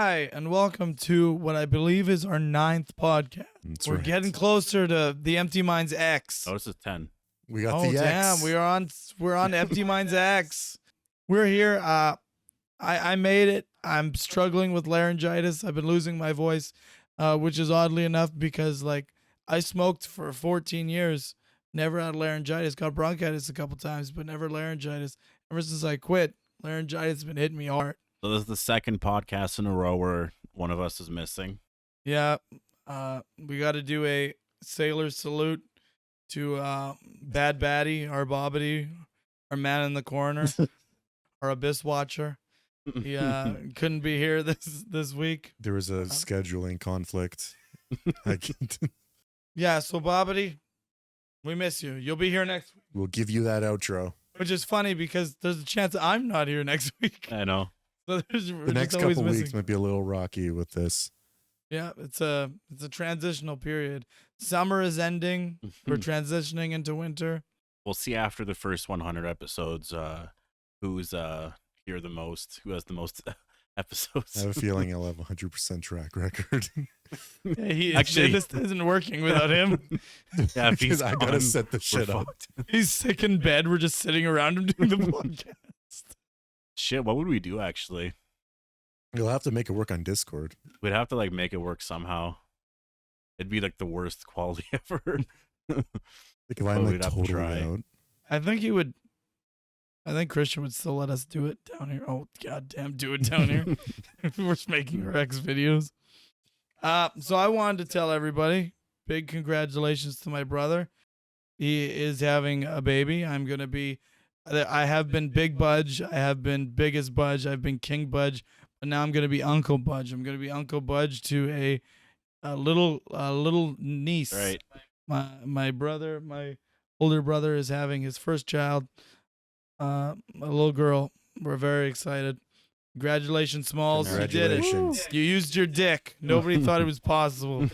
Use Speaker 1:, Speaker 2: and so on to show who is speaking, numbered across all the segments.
Speaker 1: Hi, and welcome to what I believe is our 9th podcast. We're getting closer to the Empty Minds X.
Speaker 2: Oh, this is 10.
Speaker 3: We got the X.
Speaker 1: Damn, we're on Empty Minds X. We're here. I made it. I'm struggling with laryngitis. I've been losing my voice, which is oddly enough because I smoked for 14 years, never had laryngitis, got bronchitis a couple times, but never laryngitis. Ever since I quit, laryngitis has been hitting me hard.
Speaker 2: So this is the second podcast in a row where one of us is missing.
Speaker 1: Yeah, we got to do a sailor salute to Bad Baddie, our Bobbity, our man in the corner, our abyss watcher. He couldn't be here this week.
Speaker 3: There was a scheduling conflict.
Speaker 1: Yeah, so Bobbity, we miss you. You'll be here next week.
Speaker 3: We'll give you that outro.
Speaker 1: Which is funny because there's a chance I'm not here next week.
Speaker 2: I know.
Speaker 1: So
Speaker 3: the next couple weeks might be a little rocky with this.
Speaker 1: Yeah, it's a transitional period. Summer is ending. We're transitioning into winter.
Speaker 2: We'll see after the first 100 episodes who's here the most, who has the most episodes.
Speaker 3: I have a feeling I'll have a 100% track record.
Speaker 1: Actually, this isn't working without him.
Speaker 2: Yeah, if he's
Speaker 3: I gotta set the shit up.
Speaker 1: He's sick in bed. We're just sitting around him doing the podcast.
Speaker 2: Shit, what would we do actually?
Speaker 3: You'll have to make it work on Discord.
Speaker 2: We'd have to make it work somehow. It'd be the worst quality ever.
Speaker 3: If I'm totally out.
Speaker 1: I think he would. I think Christian would still let us do it down here. Oh, goddamn, do it down here. We're making our X videos. So I wanted to tell everybody, big congratulations to my brother. He is having a baby. I have been Big Budge. I have been Biggest Budge. I've been King Budge. But now I'm going to be Uncle Budge. I'm going to be Uncle Budge to a little niece.
Speaker 2: Right.
Speaker 1: My brother, my older brother, is having his first child, a little girl. We're very excited. Congratulations, Smalls.
Speaker 3: Congratulations.
Speaker 1: You did it. You used your dick. Nobody thought it was possible.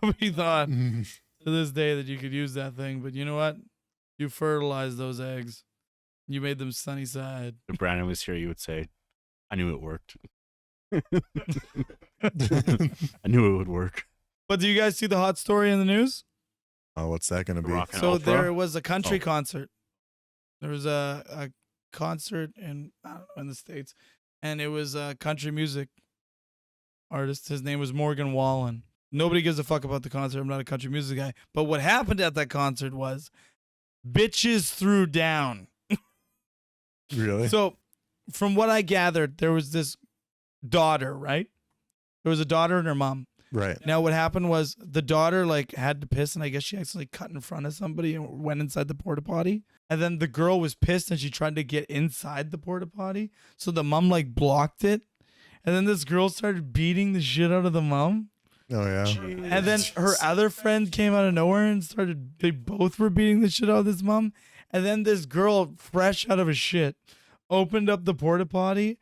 Speaker 1: Nobody thought to this day that you could use that thing. But you know what? You fertilized those eggs. You made them sunny side.
Speaker 2: If Brandon was here, you would say, I knew it worked. I knew it would work.
Speaker 1: But do you guys see the hot story in the news?
Speaker 3: Oh, what's that going to be?
Speaker 1: So there was a country concert. There was a concert in the States, and it was a country music artist. His name was Morgan Wallen. Nobody gives a fuck about the concert. I'm not a country music guy. But what happened at that concert was bitches threw down.
Speaker 3: Really?
Speaker 1: So from what I gathered, there was this daughter, right? There was a daughter and her mom.
Speaker 3: Right.
Speaker 1: Now what happened was the daughter had to piss, and I guess she accidentally cut in front of somebody and went inside the porta potty. And then the girl was pissed and she tried to get inside the porta potty. So the mom blocked it. And then this girl started beating the shit out of the mom.
Speaker 3: Oh yeah.
Speaker 1: Jeez. And then her other friend came out of nowhere and they both were beating the shit out of this mom. And then this girl, fresh out of a shit, opened up the porta potty.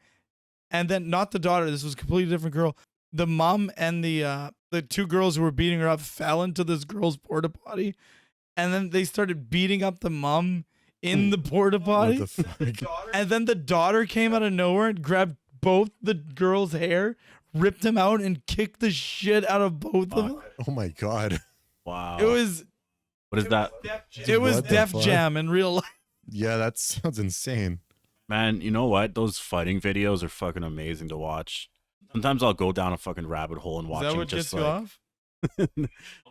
Speaker 1: And then not the daughter, this was a completely different girl. The mom and the two girls who were beating her up fell into this girl's porta potty, and then they started beating up the mom in the porta potty.
Speaker 3: What the fuck?
Speaker 1: And then the daughter came out of nowhere and grabbed both the girls' hair, ripped them out, and kicked the shit out of both of them.
Speaker 3: Oh my god.
Speaker 2: Wow.
Speaker 1: It was.
Speaker 2: What is that?
Speaker 1: It was
Speaker 3: What the
Speaker 1: Def
Speaker 3: fuck?
Speaker 1: Jam in real life.
Speaker 3: Yeah, that sounds insane.
Speaker 2: Man, you know what? Those fighting videos are fucking amazing to watch. Sometimes I'll go down a fucking rabbit hole and watch
Speaker 1: Is that
Speaker 2: them
Speaker 1: what
Speaker 2: just
Speaker 1: gets you off?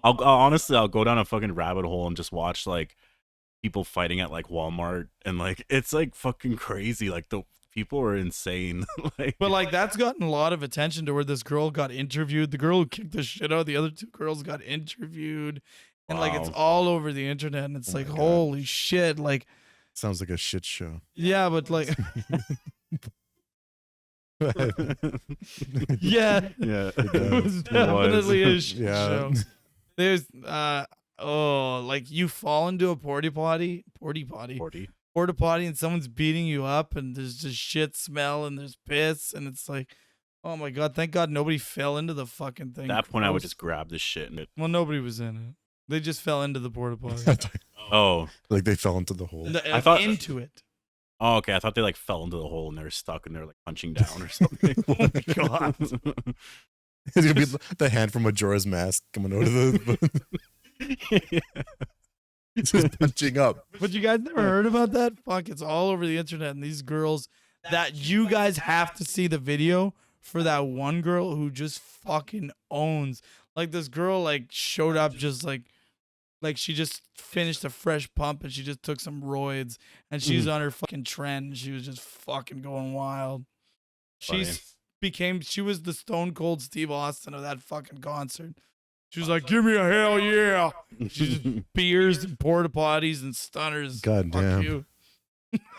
Speaker 2: I'll go down a fucking rabbit hole and just watch people fighting at Walmart, and it's fucking crazy. The people are insane.
Speaker 1: But that's gotten a lot of attention to where this girl got interviewed. The girl who kicked the shit out of the other two girls got interviewed, and it's all over the internet. And it's holy shit!
Speaker 3: Sounds like a shit show.
Speaker 1: Yeah, but yeah, it was definitely a shit show. There's you fall into a porta potty, and someone's beating you up, and there's just shit smell, and there's piss, and it's oh my god, thank god nobody fell into the fucking thing.
Speaker 2: At that point, I would just grab this shit and
Speaker 1: Well, nobody was in it. They just fell into the porta potty.
Speaker 2: Oh,
Speaker 3: they fell into the hole.
Speaker 2: I thought
Speaker 1: into it.
Speaker 2: Oh, okay. I thought they like fell into the hole and they're stuck and they're like punching down or something.
Speaker 1: Oh my god.
Speaker 3: It's gonna be the hand from Majora's Mask coming out of the. It's just punching up.
Speaker 1: But you guys never heard about that? Fuck, it's all over the internet. And these girls that you guys have to see the video for that one girl who just fucking owns. Like this girl like showed up just like she just finished a fresh pump and she just took some roids and she's on her fucking trend and she was just fucking going wild.
Speaker 2: Funny.
Speaker 1: She was the Stone Cold Steve Austin of that fucking concert. She was like, give me a hell yeah. She just beers and porta potties and stunners.
Speaker 3: God
Speaker 1: Fuck
Speaker 3: damn.
Speaker 1: you.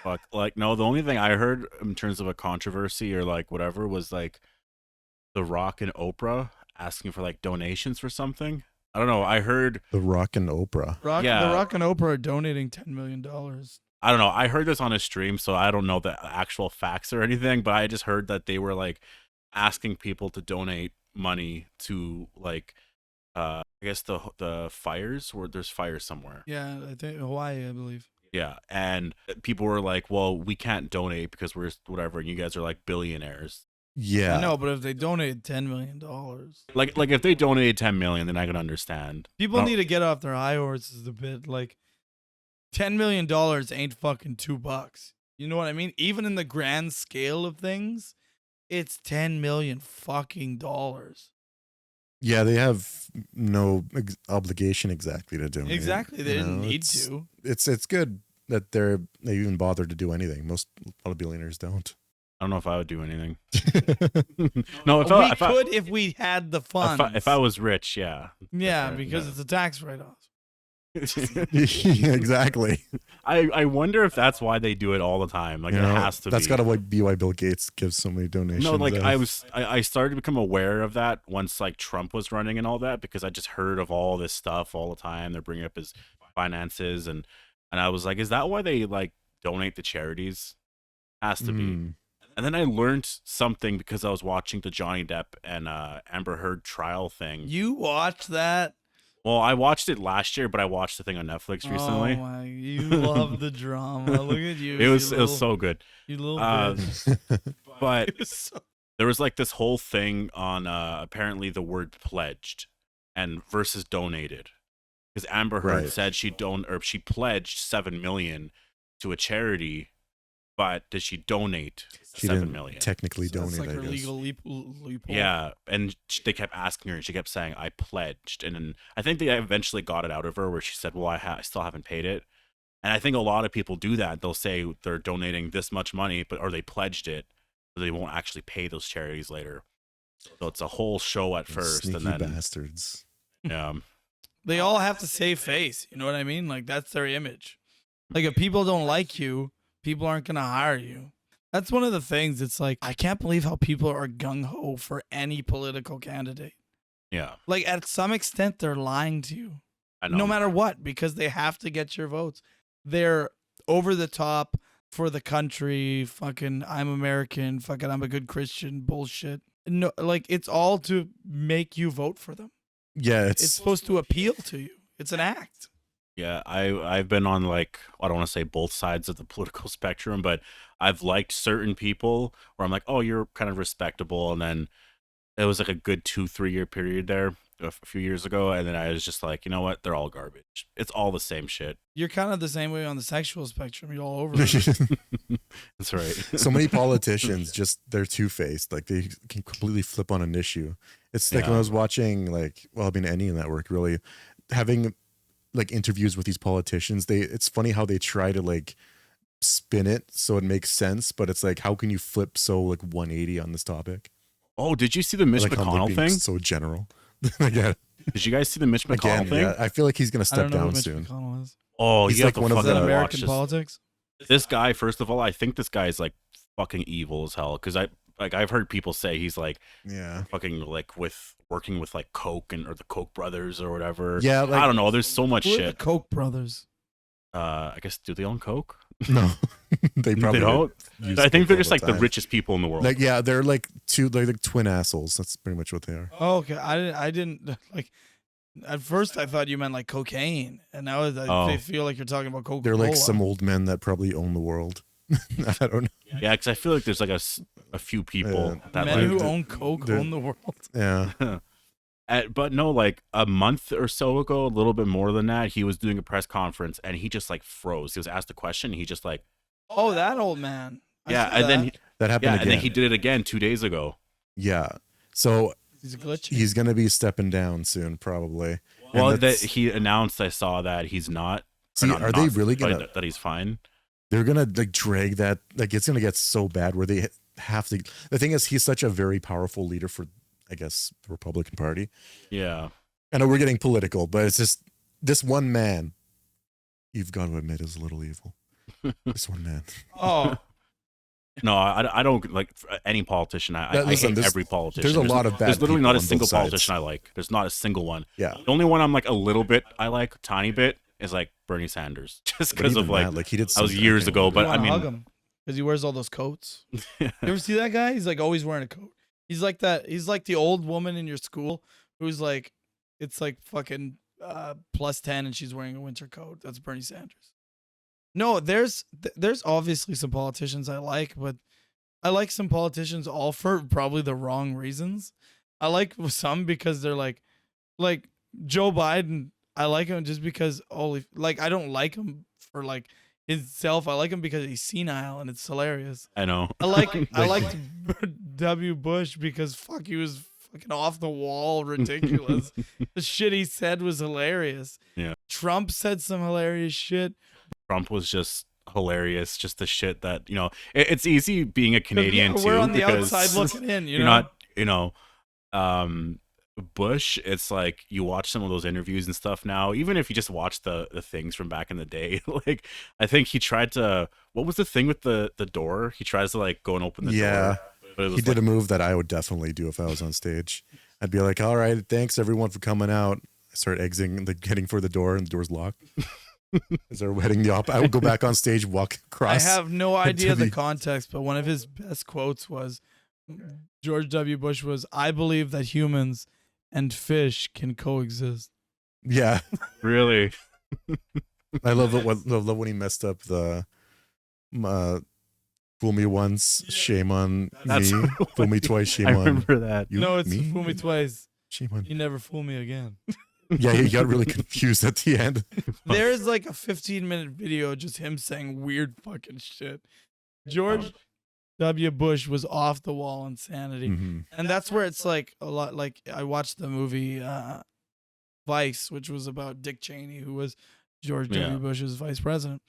Speaker 2: Fuck. Like, no, the only thing I heard in terms of a controversy or like whatever was like The Rock and Oprah asking for like donations for something. I don't know. I heard
Speaker 3: The Rock and Oprah.
Speaker 1: The
Speaker 2: Yeah.
Speaker 1: Rock and Oprah are donating $10 million.
Speaker 2: I don't know. I heard this on a stream, so I don't know the actual facts or anything, but I just heard that they were like asking people to donate money to like I guess the fires, where there's fires somewhere.
Speaker 1: Yeah, I think Hawaii, I believe.
Speaker 2: Yeah, and people were like, "Well, we can't donate because we're whatever, and you guys are like billionaires."
Speaker 3: Yeah.
Speaker 1: I know, but if they donated $10 million,
Speaker 2: Like if they donated 10 million, then I can understand.
Speaker 1: people need to get off their high horses a bit. Like, $10 million ain't fucking $2. You know what I mean? Even in the grand scale of things, it's 10 million fucking dollars.
Speaker 3: Yeah, they have no obligation exactly to donate.
Speaker 1: Exactly, they
Speaker 3: you
Speaker 1: didn't
Speaker 3: know?
Speaker 1: need to.
Speaker 3: It's good that they even bothered to do anything. Most a lot of billionaires don't.
Speaker 2: I don't know if I would do anything. No,
Speaker 1: If we had the funds.
Speaker 2: if I was rich, yeah.
Speaker 1: Yeah, because it's a tax write-off.
Speaker 3: Yeah, exactly.
Speaker 2: I wonder if that's why they do it all the time. Like
Speaker 3: You
Speaker 2: it
Speaker 3: know,
Speaker 2: has to
Speaker 3: that's
Speaker 2: be.
Speaker 3: got to be why Bill Gates gives so many donations.
Speaker 2: No, like
Speaker 3: out.
Speaker 2: I started to become aware of that once like Trump was running and all that, because I just heard of all this stuff all the time. They're bringing up his finances and I was like, is that why they like donate to charities? Has to be. And then I learned something because I was watching the Johnny Depp and Amber Heard trial thing.
Speaker 1: You watched that?
Speaker 2: Well, I watched it last year, but I watched the thing on Netflix recently.
Speaker 1: Oh my, you love the drama. Look at you.
Speaker 2: It was so good.
Speaker 1: You little
Speaker 2: Uh,
Speaker 1: bitch.
Speaker 2: But
Speaker 1: It was so-
Speaker 2: there was like this whole thing on apparently the word pledged and versus donated, because Amber Heard
Speaker 3: Right.
Speaker 2: said she pledged 7 million to a charity, but did she donate
Speaker 3: she
Speaker 2: 7
Speaker 3: didn't
Speaker 2: million?
Speaker 3: technically
Speaker 1: so that's
Speaker 3: donate.
Speaker 1: like
Speaker 3: I
Speaker 1: her
Speaker 3: guess.
Speaker 1: legal loophole.
Speaker 2: Yeah, and they kept asking her, and she kept saying, "I pledged," and then I think they eventually got it out of her, where she said, "Well, I still haven't paid it." And I think a lot of people do that. They'll say they're donating this much money, or they pledged it, but they won't actually pay those charities later. So it's a whole show at first,
Speaker 3: Sneaky
Speaker 2: and then
Speaker 3: bastards.
Speaker 1: They all have to save face. You know what I mean? Like, that's their image. Like, if people don't like you, people aren't going to hire you. That's one of the things. It's like, I can't believe how people are gung-ho for any political candidate.
Speaker 2: yeah,
Speaker 1: Like, at some extent, they're lying to you.
Speaker 2: I know.
Speaker 1: No matter what, because they have to get your votes. They're over the top for the country. Fucking, I'm American. Fucking, I'm a good Christian. Bullshit. No, like, it's all to make you vote for them.
Speaker 3: Yeah,
Speaker 1: It's supposed to appeal to you. It's an act.
Speaker 2: Yeah, I've been on like, I don't want to say both sides of the political spectrum, but I've liked certain people where I'm like, oh, you're kind of respectable, and then it was like a good 2-3 year period there a few years ago, and then I was just like, you know what, they're all garbage. It's all the same shit.
Speaker 1: You're kind of the same way on the sexual spectrum. You're all over it.
Speaker 2: That's right.
Speaker 3: So many politicians they're two-faced. Like they can completely flip on an issue. It's like when
Speaker 2: Yeah.
Speaker 3: I was watching any network really having like interviews with these politicians. It's funny how they try to like spin it so it makes sense, but it's like, how can you flip so like 180 on this topic?
Speaker 2: Oh, did you see the Mitch
Speaker 3: Like how they're
Speaker 2: McConnell
Speaker 3: being
Speaker 2: thing?
Speaker 3: so general. Again,
Speaker 2: Did you guys see the Mitch McConnell thing?
Speaker 3: yeah, I feel like he's gonna
Speaker 1: I
Speaker 3: step
Speaker 1: don't know who
Speaker 3: down
Speaker 1: Mitch
Speaker 3: soon.
Speaker 1: McConnell is.
Speaker 2: Oh,
Speaker 3: He's
Speaker 2: you
Speaker 3: like
Speaker 2: have to
Speaker 3: one of
Speaker 1: Is that
Speaker 2: fucking
Speaker 3: the-
Speaker 2: watch
Speaker 1: American
Speaker 2: this.
Speaker 1: politics?
Speaker 2: This guy, first of all, I think this guy is like fucking evil as hell, because I've heard people say he's like
Speaker 3: Yeah.
Speaker 2: fucking like working with like Coke or the Koch brothers or whatever.
Speaker 3: Yeah,
Speaker 2: I don't know. There's so much
Speaker 1: Who are the
Speaker 2: shit.
Speaker 1: Koch brothers?
Speaker 2: I guess, do they own Coke?
Speaker 3: No. They probably
Speaker 2: They don't.
Speaker 3: use
Speaker 2: I think
Speaker 3: Coke
Speaker 2: they're
Speaker 3: all
Speaker 2: just like the
Speaker 3: time.
Speaker 2: richest people in the world.
Speaker 3: Like yeah, they're like twin assholes. That's pretty much what they are.
Speaker 1: Oh, okay. I didn't like. At first, I thought you meant like cocaine, and now I
Speaker 2: Oh.
Speaker 1: feel like you're talking about Coca-Cola.
Speaker 3: They're like some old men that probably own the world. I don't know.
Speaker 2: Yeah, because I feel like there's like a few people that
Speaker 1: Men
Speaker 2: like
Speaker 1: who own Coke
Speaker 3: they're-
Speaker 1: own the world.
Speaker 3: Yeah.
Speaker 2: But no, like a month or so ago, a little bit more than that, he was doing a press conference and he just like froze. He was asked a question, and he just like,
Speaker 1: Oh, that old man. I
Speaker 2: yeah,
Speaker 1: saw
Speaker 2: and then
Speaker 1: that.
Speaker 2: he,
Speaker 3: That happened
Speaker 2: yeah,
Speaker 3: again.
Speaker 2: and then he did it again 2 days ago.
Speaker 3: Yeah. So
Speaker 1: He's glitching.
Speaker 3: he's gonna be stepping down soon, probably.
Speaker 2: Well,
Speaker 3: And
Speaker 2: that
Speaker 3: that's-
Speaker 2: he announced, I saw that he's not.
Speaker 3: See,
Speaker 2: not,
Speaker 3: are they
Speaker 2: not-
Speaker 3: really
Speaker 2: sorry,
Speaker 3: gonna?
Speaker 2: that he's fine?
Speaker 3: They're gonna like drag that. Like it's gonna get so bad where they have to. The thing is, he's such a very powerful leader for, I guess, the Republican Party.
Speaker 2: Yeah.
Speaker 3: I know we're getting political, but it's just this one man. You've got to admit is a little evil. This one man.
Speaker 1: Oh,
Speaker 2: No, I don't like any politician. I
Speaker 3: Listen,
Speaker 2: hate
Speaker 3: there's-
Speaker 2: every politician.
Speaker 3: there's a lot of bad
Speaker 2: There's literally
Speaker 3: people
Speaker 2: not a
Speaker 3: on both
Speaker 2: single
Speaker 3: sides.
Speaker 2: politician I like. There's not a single one.
Speaker 3: Yeah.
Speaker 2: The only one I'm like a little bit I like, tiny bit, is like Bernie Sanders, just
Speaker 3: But
Speaker 2: because
Speaker 3: even
Speaker 2: of like
Speaker 3: that, he did.
Speaker 2: that was
Speaker 3: something-
Speaker 2: years
Speaker 3: okay,
Speaker 2: ago.
Speaker 3: well,
Speaker 2: But
Speaker 1: you
Speaker 2: I
Speaker 1: wanna hug
Speaker 2: mean,
Speaker 1: him because he wears all those coats. You ever see that guy? He's like always wearing a coat. He's like that. He's like the old woman in your school who's like, it's like fucking +10 and she's wearing a winter coat. That's Bernie Sanders. No, there's obviously some politicians I like, but I like some politicians all for probably the wrong reasons. I like some because they're like Joe Biden. I like him just because I don't like him for like himself. I like him because he's senile and it's hilarious.
Speaker 2: I know.
Speaker 1: I liked W. Bush because fuck, he was fucking off the wall, ridiculous. The shit he said was hilarious.
Speaker 2: Yeah.
Speaker 1: Trump said some hilarious shit.
Speaker 2: Trump was just hilarious. Just the shit that it's easy being a Canadian too.
Speaker 1: We're on the
Speaker 2: because
Speaker 1: outside looking in.
Speaker 2: You're not, Bush. It's like you watch some of those interviews and stuff now. Even if you just watch the things from back in the day, like I think he tried to. What was the thing with the door? He tries to like go and open the door. But it was
Speaker 3: He did a move that I would definitely do if I was on stage. I'd be like, "All right, thanks everyone for coming out." I start exiting, heading for the door, and the door's locked. As they're heading I would go back on stage, walk across.
Speaker 1: I have no idea the
Speaker 3: the-
Speaker 1: context, but one of his best quotes was George W. Bush was, "I believe that humans and fish can coexist."
Speaker 3: Yeah,
Speaker 2: really.
Speaker 3: I love it. Love when he messed up the "fool me once, shame on
Speaker 2: That's-
Speaker 3: me; fool me twice, shame
Speaker 2: I
Speaker 3: on
Speaker 2: remember that.
Speaker 3: you."
Speaker 1: No, it's
Speaker 3: me?
Speaker 1: fool me twice.
Speaker 3: Shame on.
Speaker 1: You never fool me again.
Speaker 3: Yeah, he got really confused at the end.
Speaker 1: There's like a 15-minute video just him saying weird fucking shit. George W. Bush was off the wall insanity.
Speaker 3: Mhm.
Speaker 1: And that's where it's like a lot like I watched the movie Vice, which was about Dick Cheney, who was George W.
Speaker 2: Yeah.
Speaker 1: Bush's vice president.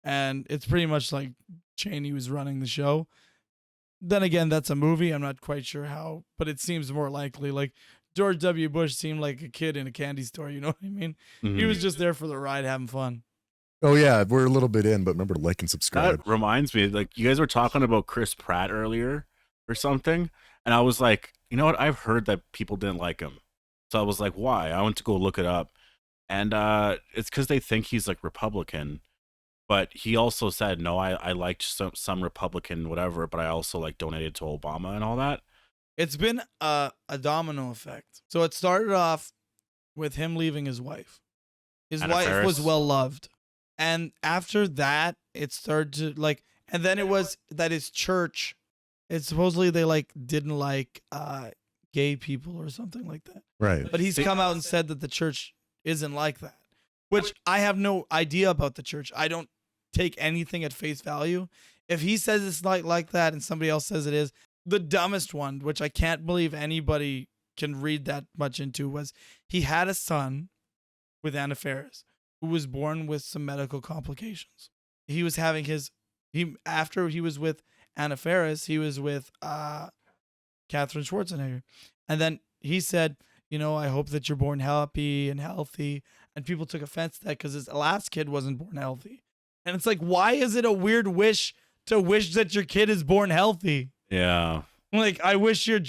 Speaker 1: And it's pretty much like Cheney was running the show. Then again, that's a movie. I'm not quite sure how, but it seems more likely. Like George W. Bush seemed like a kid in a candy store, you know what I mean? He
Speaker 2: Mhm.
Speaker 1: was just there for the ride, having fun.
Speaker 3: Oh yeah, we're a little bit in, but remember to like and subscribe.
Speaker 2: That reminds me, like you guys were talking about Chris Pratt earlier or something, and I was like, you know what? I've heard that people didn't like him, so I was like, why? I went to go look it up, and it's because they think he's like Republican, but he also said no. I liked some Republican whatever, but I also like donated to Obama and all that.
Speaker 1: It's been a domino effect. So it started off with him leaving his wife. His
Speaker 2: Anna
Speaker 1: wife
Speaker 2: Faris.
Speaker 1: was well loved. And after that, it started to like, and then it was that his church, it's supposedly they like didn't like gay people or something like that.
Speaker 3: Right.
Speaker 1: But he's come out and said that the church isn't like that, which I have no idea about the church. I don't take anything at face value. If he says it's like that and somebody else says it is, the dumbest one, which I can't believe anybody can read that much into, was he had a son with Anna Faris who was born with some medical complications. He was having after he was with Anna Faris, he was with Katherine Schwarzenegger. And then he said, I hope that you're born happy and healthy. And people took offense to that because his last kid wasn't born healthy. And it's like, why is it a weird wish to wish that your kid is born healthy?
Speaker 2: Yeah,
Speaker 1: Like, I wish you're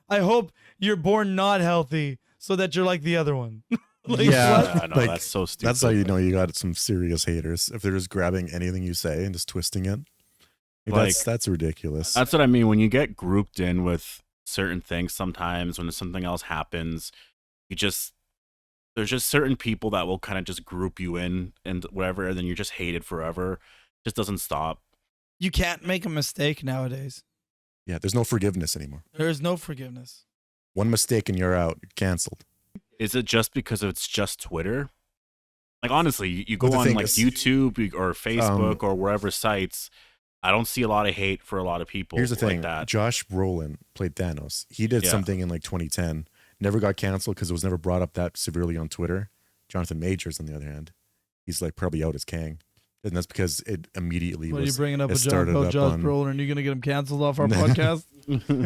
Speaker 1: I hope you're born not healthy so that you're like the other one. Like,
Speaker 3: Yeah.
Speaker 1: what?
Speaker 2: I know
Speaker 3: Like,
Speaker 2: that's so stupid.
Speaker 3: That's how you know you got some serious haters if they're just grabbing anything you say and just twisting it.
Speaker 2: Like,
Speaker 3: That's ridiculous.
Speaker 2: That's what I mean. When you get grouped in with certain things, sometimes when something else happens, there's just certain people that will kind of just group you in and whatever, and then you're just hated forever. Just doesn't stop.
Speaker 1: You can't make a mistake nowadays.
Speaker 3: Yeah, there's no forgiveness anymore.
Speaker 1: There is no forgiveness.
Speaker 3: One mistake and you're out. You're canceled.
Speaker 2: Is it just because it's just Twitter? Like honestly, you go
Speaker 3: Well, the
Speaker 2: on
Speaker 3: thing
Speaker 2: like
Speaker 3: is,
Speaker 2: YouTube or Facebook or wherever sites. I don't see a lot of hate for a lot of people.
Speaker 3: Here's the thing:
Speaker 2: like that.
Speaker 3: Josh Brolin played Thanos. He did something in like 2010. Never got canceled because it was never brought up that severely on Twitter. Jonathan Majors, on the other hand, he's like probably out as Kang, and that's because it immediately
Speaker 1: What are you
Speaker 3: was.
Speaker 1: bringing up
Speaker 3: it
Speaker 1: a
Speaker 3: started
Speaker 1: Josh
Speaker 3: up
Speaker 1: Brolin? Are you going to get him canceled off our podcast?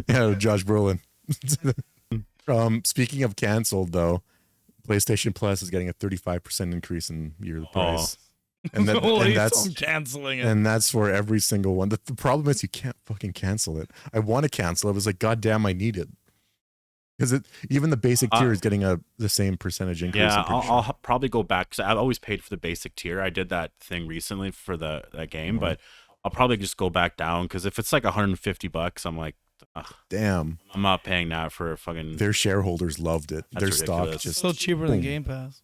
Speaker 3: Yeah, Josh Brolin. Speaking of canceled, though, PlayStation Plus is getting a 35% increase in yearly price. And,
Speaker 1: that's I'm canceling it.
Speaker 3: And that's for every single one. The problem is you can't fucking cancel it. I want to cancel it. I was like, God damn, I need it. Because even the basic tier is getting the same percentage increase.
Speaker 2: Yeah, I'll probably go back because I've always paid for the basic tier. I did that thing recently for that game, but I'll probably just go back down because if it's like $150, I'm like,
Speaker 3: damn,
Speaker 2: I'm not paying that for a fucking.
Speaker 3: Their shareholders loved it. Their
Speaker 2: ridiculous.
Speaker 3: stock just
Speaker 1: still cheaper than Game Pass.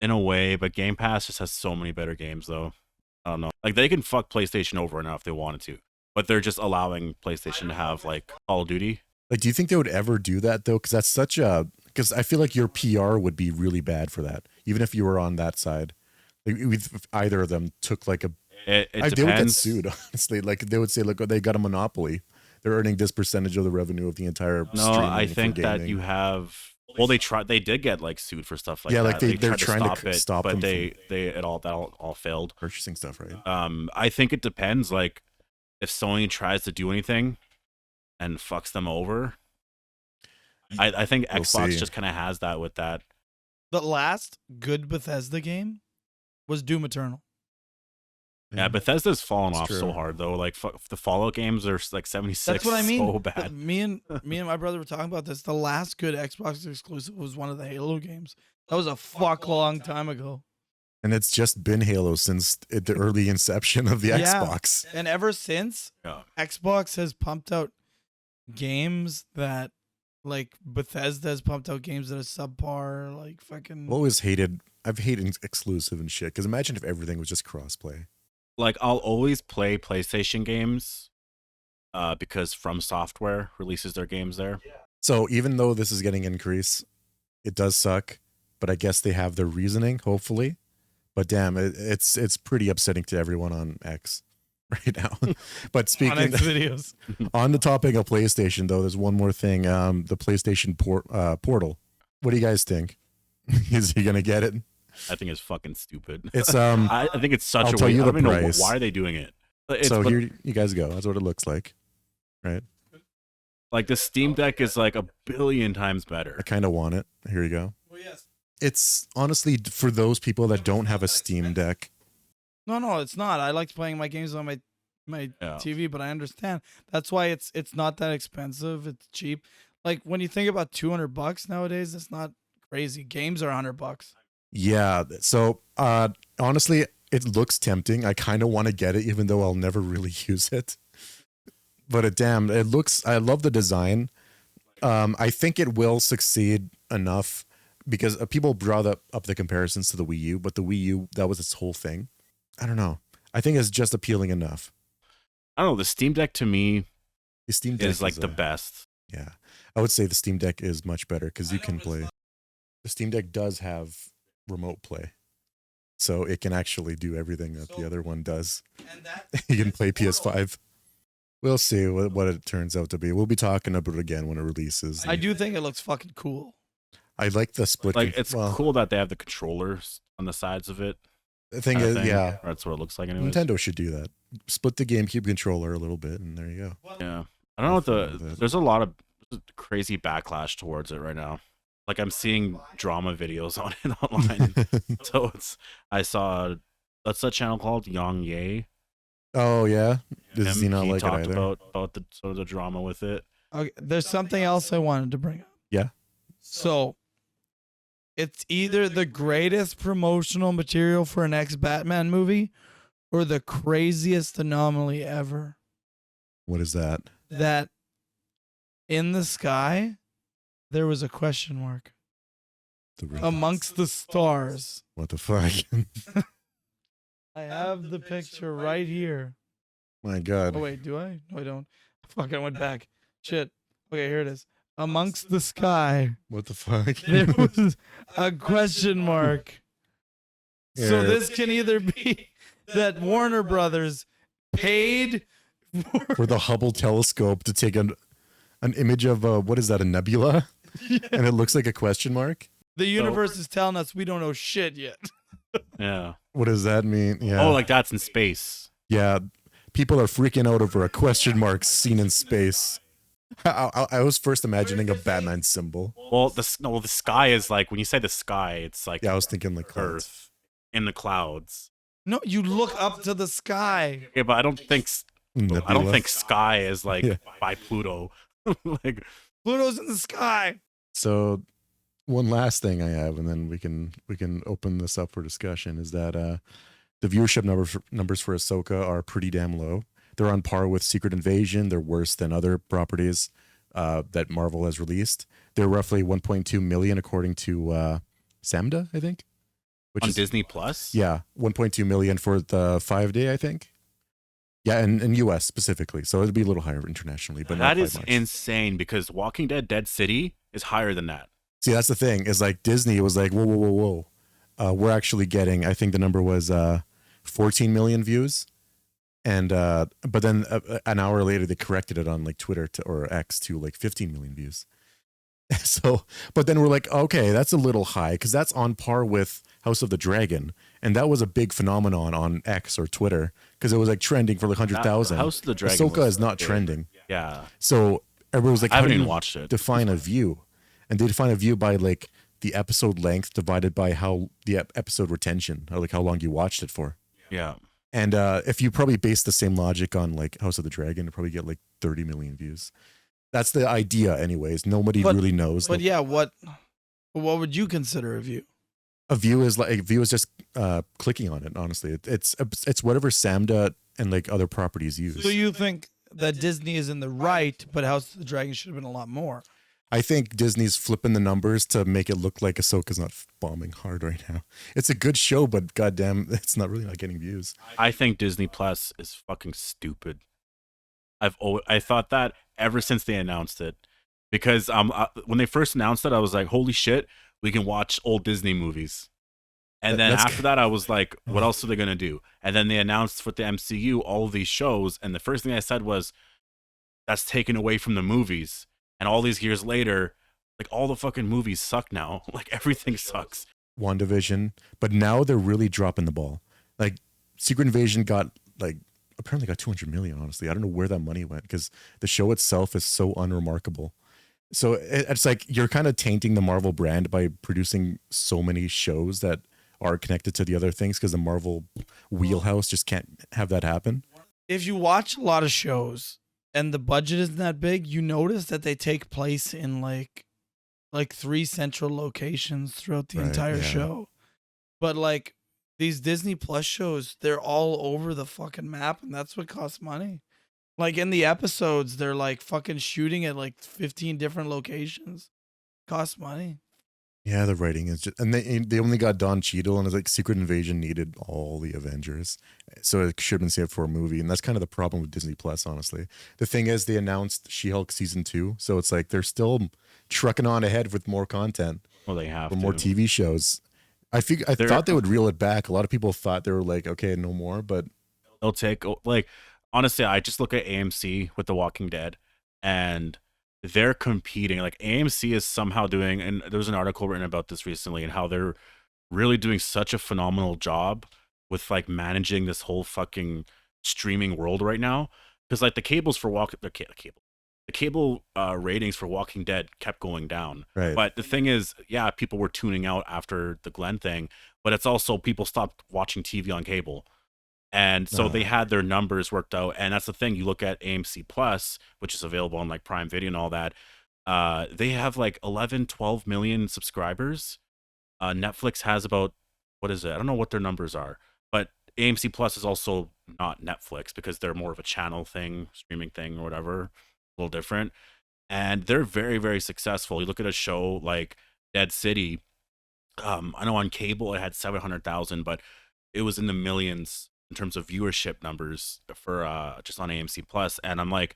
Speaker 2: In a way, but Game Pass just has so many better games, though. I don't know. Like, they can fuck PlayStation over enough if they wanted to, but they're just allowing PlayStation to have, like, Call of Duty.
Speaker 3: Like, do you think they would ever do that, though? Because that's such a... Because I feel like your PR would be really bad for that, even if you were on that side. Like, if either of them took, like, a...
Speaker 2: It
Speaker 3: they would get
Speaker 2: depends.
Speaker 3: sued, honestly. Like, they would say, look, they got a monopoly. They're earning this percentage of the revenue of the entire
Speaker 2: No,
Speaker 3: streaming
Speaker 2: I
Speaker 3: for
Speaker 2: think that
Speaker 3: gaming.
Speaker 2: you have... Well, they did get like sued for stuff like
Speaker 3: Yeah,
Speaker 2: that.
Speaker 3: like they're
Speaker 2: tried
Speaker 3: trying to stop
Speaker 2: but
Speaker 3: them
Speaker 2: that all failed.
Speaker 3: Purchasing stuff, right?
Speaker 2: I think it depends. Like, if Sony tries to do anything and fucks them over, I think
Speaker 3: We'll
Speaker 2: Xbox
Speaker 3: see.
Speaker 2: just kind of has that with that.
Speaker 1: The last good Bethesda game was Doom Eternal.
Speaker 2: Yeah, Bethesda's fallen
Speaker 3: It's
Speaker 2: off
Speaker 3: true.
Speaker 2: so hard though. Like the Fallout games are like 76.
Speaker 1: That's what I mean.
Speaker 2: So bad.
Speaker 1: Me and my brother were talking about this. The last good Xbox exclusive was one of the Halo games. That was a fuck long time ago.
Speaker 3: And it's just been Halo since the early inception of the
Speaker 1: Yeah.
Speaker 3: Xbox.
Speaker 1: And ever since,
Speaker 2: Yeah.
Speaker 1: Xbox has pumped out games that, like, Bethesda has pumped out games that are subpar, like fucking.
Speaker 3: I've always hated... I've hated exclusive and shit. Because imagine if everything was just crossplay.
Speaker 2: Like, I'll always play PlayStation games because From Software releases their games there.
Speaker 3: So even though this is getting increase, it does suck. But I guess they have their reasoning, hopefully. But damn, it's pretty upsetting to everyone on X right now. But speaking
Speaker 1: on X videos.
Speaker 3: on the topic of PlayStation, though, there's one more thing. The PlayStation Portal. What do you guys think? Is he gonna get it?
Speaker 2: I think it's fucking stupid.
Speaker 3: It's
Speaker 2: I think it's such
Speaker 3: I'll
Speaker 2: a
Speaker 3: tell
Speaker 2: waste.
Speaker 3: you
Speaker 2: I don't
Speaker 3: the
Speaker 2: even know
Speaker 3: price.
Speaker 2: why are they doing it.
Speaker 3: so here you guys go. That's what it looks like, right?
Speaker 2: Like the Steam Deck is like 1 billion times better.
Speaker 3: I kind of want it. Here you go.
Speaker 1: Well, yes.
Speaker 3: It's honestly for those people that don't have a Steam Deck.
Speaker 1: No, it's not. I like playing my games on my
Speaker 2: Yeah.
Speaker 1: TV, but I understand. That's why it's not that expensive. It's cheap. Like when you think about $200 nowadays, it's not crazy. Games are $100.
Speaker 3: Yeah. So honestly, it looks tempting. I kind of want to get it, even though I'll never really use it. But it looks. I love the design. I think it will succeed enough because people brought up the comparisons to the Wii U, but the Wii U, that was its whole thing. I don't know. I think it's just appealing enough.
Speaker 2: I don't know. The Steam Deck to me
Speaker 3: The Steam Deck
Speaker 2: is like the best.
Speaker 3: Yeah, I would say the Steam Deck is much better because you can play. The Steam Deck does have remote play, so it can actually do everything that the other one does. You can play PS5. We'll see what it turns out to be. We'll be talking about it again when it releases.
Speaker 1: I do think it looks fucking cool.
Speaker 3: I like the split.
Speaker 2: Like it's cool that they have the controllers on the sides of it.
Speaker 3: The thing is, yeah,
Speaker 2: Or that's what it looks like anyways.
Speaker 3: Nintendo should do that. Split the GameCube controller a little bit, and there you go.
Speaker 2: Yeah. I don't know what there's a lot of crazy backlash towards it right now. Like I'm seeing drama videos on it online. So I saw that's a channel called Yang Ye.
Speaker 3: Oh yeah, does he not
Speaker 2: he
Speaker 3: like it
Speaker 2: talked
Speaker 3: either?
Speaker 2: about the sort of the drama with it.
Speaker 1: Okay, there's something else I wanted to bring up.
Speaker 3: Yeah.
Speaker 1: So it's either the greatest promotional material for an ex-Batman movie or the craziest anomaly ever.
Speaker 3: What is that?
Speaker 1: That in the sky, there was a question mark
Speaker 3: The
Speaker 1: amongst the stars.
Speaker 3: What the fuck?
Speaker 1: I have the picture right here.
Speaker 3: My God.
Speaker 1: Oh wait, do I? No, I don't. Fuck, I went back. Shit. Okay, here it is. Amongst the sky,
Speaker 3: What the fuck?
Speaker 1: there was a question mark. So
Speaker 3: Yeah.
Speaker 1: this can either be that Warner Brothers paid
Speaker 3: For the Hubble telescope to take an image of what is that, a nebula? And it looks like a question mark.
Speaker 1: the universe is telling us we don't know shit yet.
Speaker 2: Yeah.
Speaker 3: What does that mean? Yeah.
Speaker 2: Oh, like that's in space.
Speaker 3: Yeah. People are freaking out over a question mark seen in space. I was first imagining a Batman symbol.
Speaker 2: Well, the sky is like, when you say the sky, it's like
Speaker 3: Yeah, I was thinking like clouds.
Speaker 2: Earth in the clouds.
Speaker 1: No, you look up to the sky.
Speaker 2: Yeah, but I don't think
Speaker 3: Nebula.
Speaker 2: sky is like
Speaker 3: Yeah.
Speaker 2: by Pluto. Like,
Speaker 1: Pluto's in the sky.
Speaker 3: So one last thing I have, and then we can open this up for discussion, is that the viewership numbers for Ahsoka are pretty damn low. They're on par with Secret Invasion. They're worse than other properties that Marvel has released. They're roughly 1.2 million according to Samda, I think. Which
Speaker 2: on
Speaker 3: is
Speaker 2: Disney Plus.
Speaker 3: yeah, 1.2 million for the 5-day, I think. Yeah, in US specifically. So it'd be a little higher internationally, but not
Speaker 2: That
Speaker 3: by
Speaker 2: is
Speaker 3: much.
Speaker 2: insane because Walking Dead Dead City is higher than that.
Speaker 3: See, that's the thing. Is like Disney was like, whoa. We're actually getting, I think the number was 14 million views. And but then an hour later they corrected it on like Twitter or X to like 15 million views. So, but then we're like, okay, that's a little high because that's on par with House of the Dragon, and that was a big phenomenon on X or Twitter because it was like trending for like 100,000.
Speaker 2: House of the Dragon.
Speaker 3: Ahsoka
Speaker 2: was
Speaker 3: is not
Speaker 2: big.
Speaker 3: trending,
Speaker 2: Yeah,
Speaker 3: so everybody was like,
Speaker 2: I
Speaker 3: how
Speaker 2: haven't
Speaker 3: do
Speaker 2: even
Speaker 3: you
Speaker 2: watched it.
Speaker 3: define a view? And they define a view by like the episode length divided by how the episode retention, or like how long you watched it for.
Speaker 2: Yeah,
Speaker 3: And if you probably base the same logic on like House of the Dragon, you probably get like 30 million views. That's the idea, anyways. Nobody really knows.
Speaker 1: But yeah, what would you consider a view?
Speaker 3: A view is just clicking on it. Honestly, it's whatever Samda and like other properties use.
Speaker 1: So you think that Disney is in the right, but House of the Dragon should have been a lot more?
Speaker 3: I think Disney's flipping the numbers to make it look like Ahsoka's not bombing hard right now. It's a good show, but goddamn, it's not really not getting views.
Speaker 2: I think Disney Plus is fucking stupid. I thought that ever since they announced it, because when they first announced it, I was like, holy shit, we can watch old Disney movies. And then after that, I was like, what else are they gonna do? And then they announced for the MCU all of these shows, and the first thing I said was, that's taken away from the movies. And all these years later, like all the fucking movies suck now. Like everything sucks.
Speaker 3: WandaVision, but now they're really dropping the ball. Like Secret Invasion got like apparently got 200 million. Honestly, I don't know where that money went because the show itself is so unremarkable. So it's like you're kind of tainting the Marvel brand by producing so many shows that are connected to the other things because the Marvel wheelhouse just can't have that happen.
Speaker 1: If you watch a lot of shows and the budget isn't that big, you notice that they take place in like 3 central locations throughout the
Speaker 3: Right,
Speaker 1: entire
Speaker 3: yeah.
Speaker 1: show. But like these Disney Plus shows, they're all over the fucking map, and that's what costs money. Like in the episodes, they're like fucking shooting at like 15 different locations. Costs money.
Speaker 3: Yeah, the writing is just, and they only got Don Cheadle, and it's like Secret Invasion needed all the Avengers, so it should have been saved for a movie, and that's kind of the problem with Disney Plus. Honestly, the thing is, they announced She-Hulk season 2, so it's like they're still trucking on ahead with more content,
Speaker 2: Well, they have
Speaker 3: for more
Speaker 2: to.
Speaker 3: TV shows. I thought they would reel it back. A lot of people thought they were like, okay, no more, but
Speaker 2: They'll take, like, honestly, I just look at AMC with The Walking Dead, and they're competing. Like AMC is somehow doing, and there was an article written about this recently, and how they're really doing such a phenomenal job with like managing this whole fucking streaming world right now. Because like the cables for the cable ratings for Walking Dead kept going down.
Speaker 3: right.
Speaker 2: But the thing is, yeah, people were tuning out after the Glenn thing, but it's also people stopped watching TV on cable. And so they had their numbers worked out. And that's the thing. You look at AMC Plus, which is available on like Prime Video and all that. They have like 11, 12 million subscribers. Netflix has about, what is it? I don't know what their numbers are. But AMC Plus is also not Netflix because they're more of a channel thing, streaming thing or whatever. A little different. And they're very, very successful. You look at a show like Dead City. I know on cable it had 700,000, but it was in the millions in terms of viewership numbers for just on AMC Plus, and I'm like,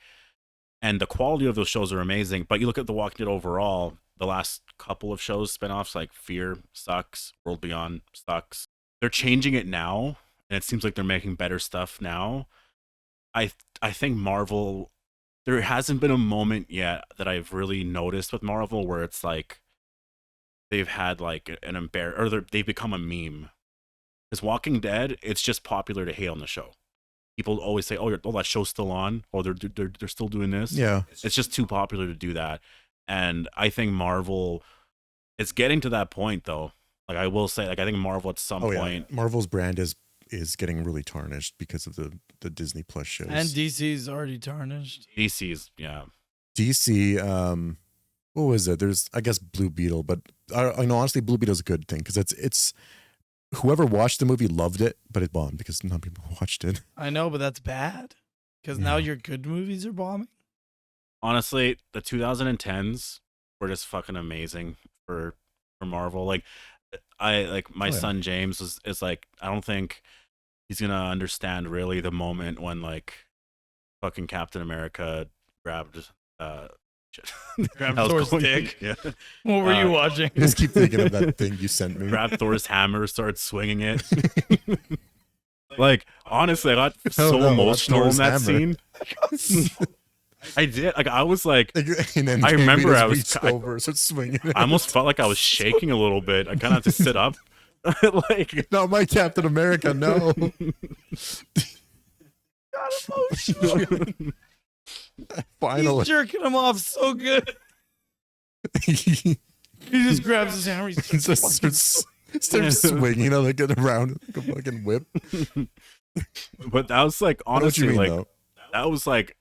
Speaker 2: and the quality of those shows are amazing. But you look at The Walking Dead overall, the last couple of shows, spinoffs like Fear sucks, World Beyond sucks. They're changing it now, and it seems like they're making better stuff now. I think Marvel, there hasn't been a moment yet that I've really noticed with Marvel where it's like they've had like an or they've become a meme. Because Walking Dead, it's just popular to hate on the show. People always say, "Oh, that show's still on," or they're still doing this.
Speaker 3: Yeah,
Speaker 2: it's just too popular to do that. And I think Marvel, it's getting to that point though. Like I will say, like I think Marvel at some point,
Speaker 3: Marvel's brand is getting really tarnished because of the Disney Plus shows.
Speaker 1: And DC's already tarnished.
Speaker 2: DC's, yeah.
Speaker 3: DC, what was it? There's, I guess, Blue Beetle, but I know honestly, Blue Beetle's a good thing because it's whoever watched the movie loved it, but it bombed because not people watched it.
Speaker 1: I know, but that's bad because now your good movies are bombing.
Speaker 2: Honestly, the 2010s were just fucking amazing for Marvel. Like my son James is like, I don't think he's gonna understand really the moment when like fucking Captain America grabbed
Speaker 1: Thor's dick.
Speaker 2: Yeah.
Speaker 1: What were you watching?
Speaker 3: I just keep thinking of that thing you sent me.
Speaker 2: Grabbed Thor's hammer, started swinging it. Like honestly, I got so emotional in that scene. I did. Like I was like, I remember I was
Speaker 3: over, so swinging.
Speaker 2: I almost felt like I was shaking a little bit. I kind of had to sit up. Like,
Speaker 3: no, my Captain America, no.
Speaker 1: Got emotional.
Speaker 3: Finally,
Speaker 1: he's jerking him off so good. He just grabs his hammer. He
Speaker 3: starts swinging on like around like a fucking whip.
Speaker 2: But that was like honestly, like
Speaker 3: though?
Speaker 2: that was like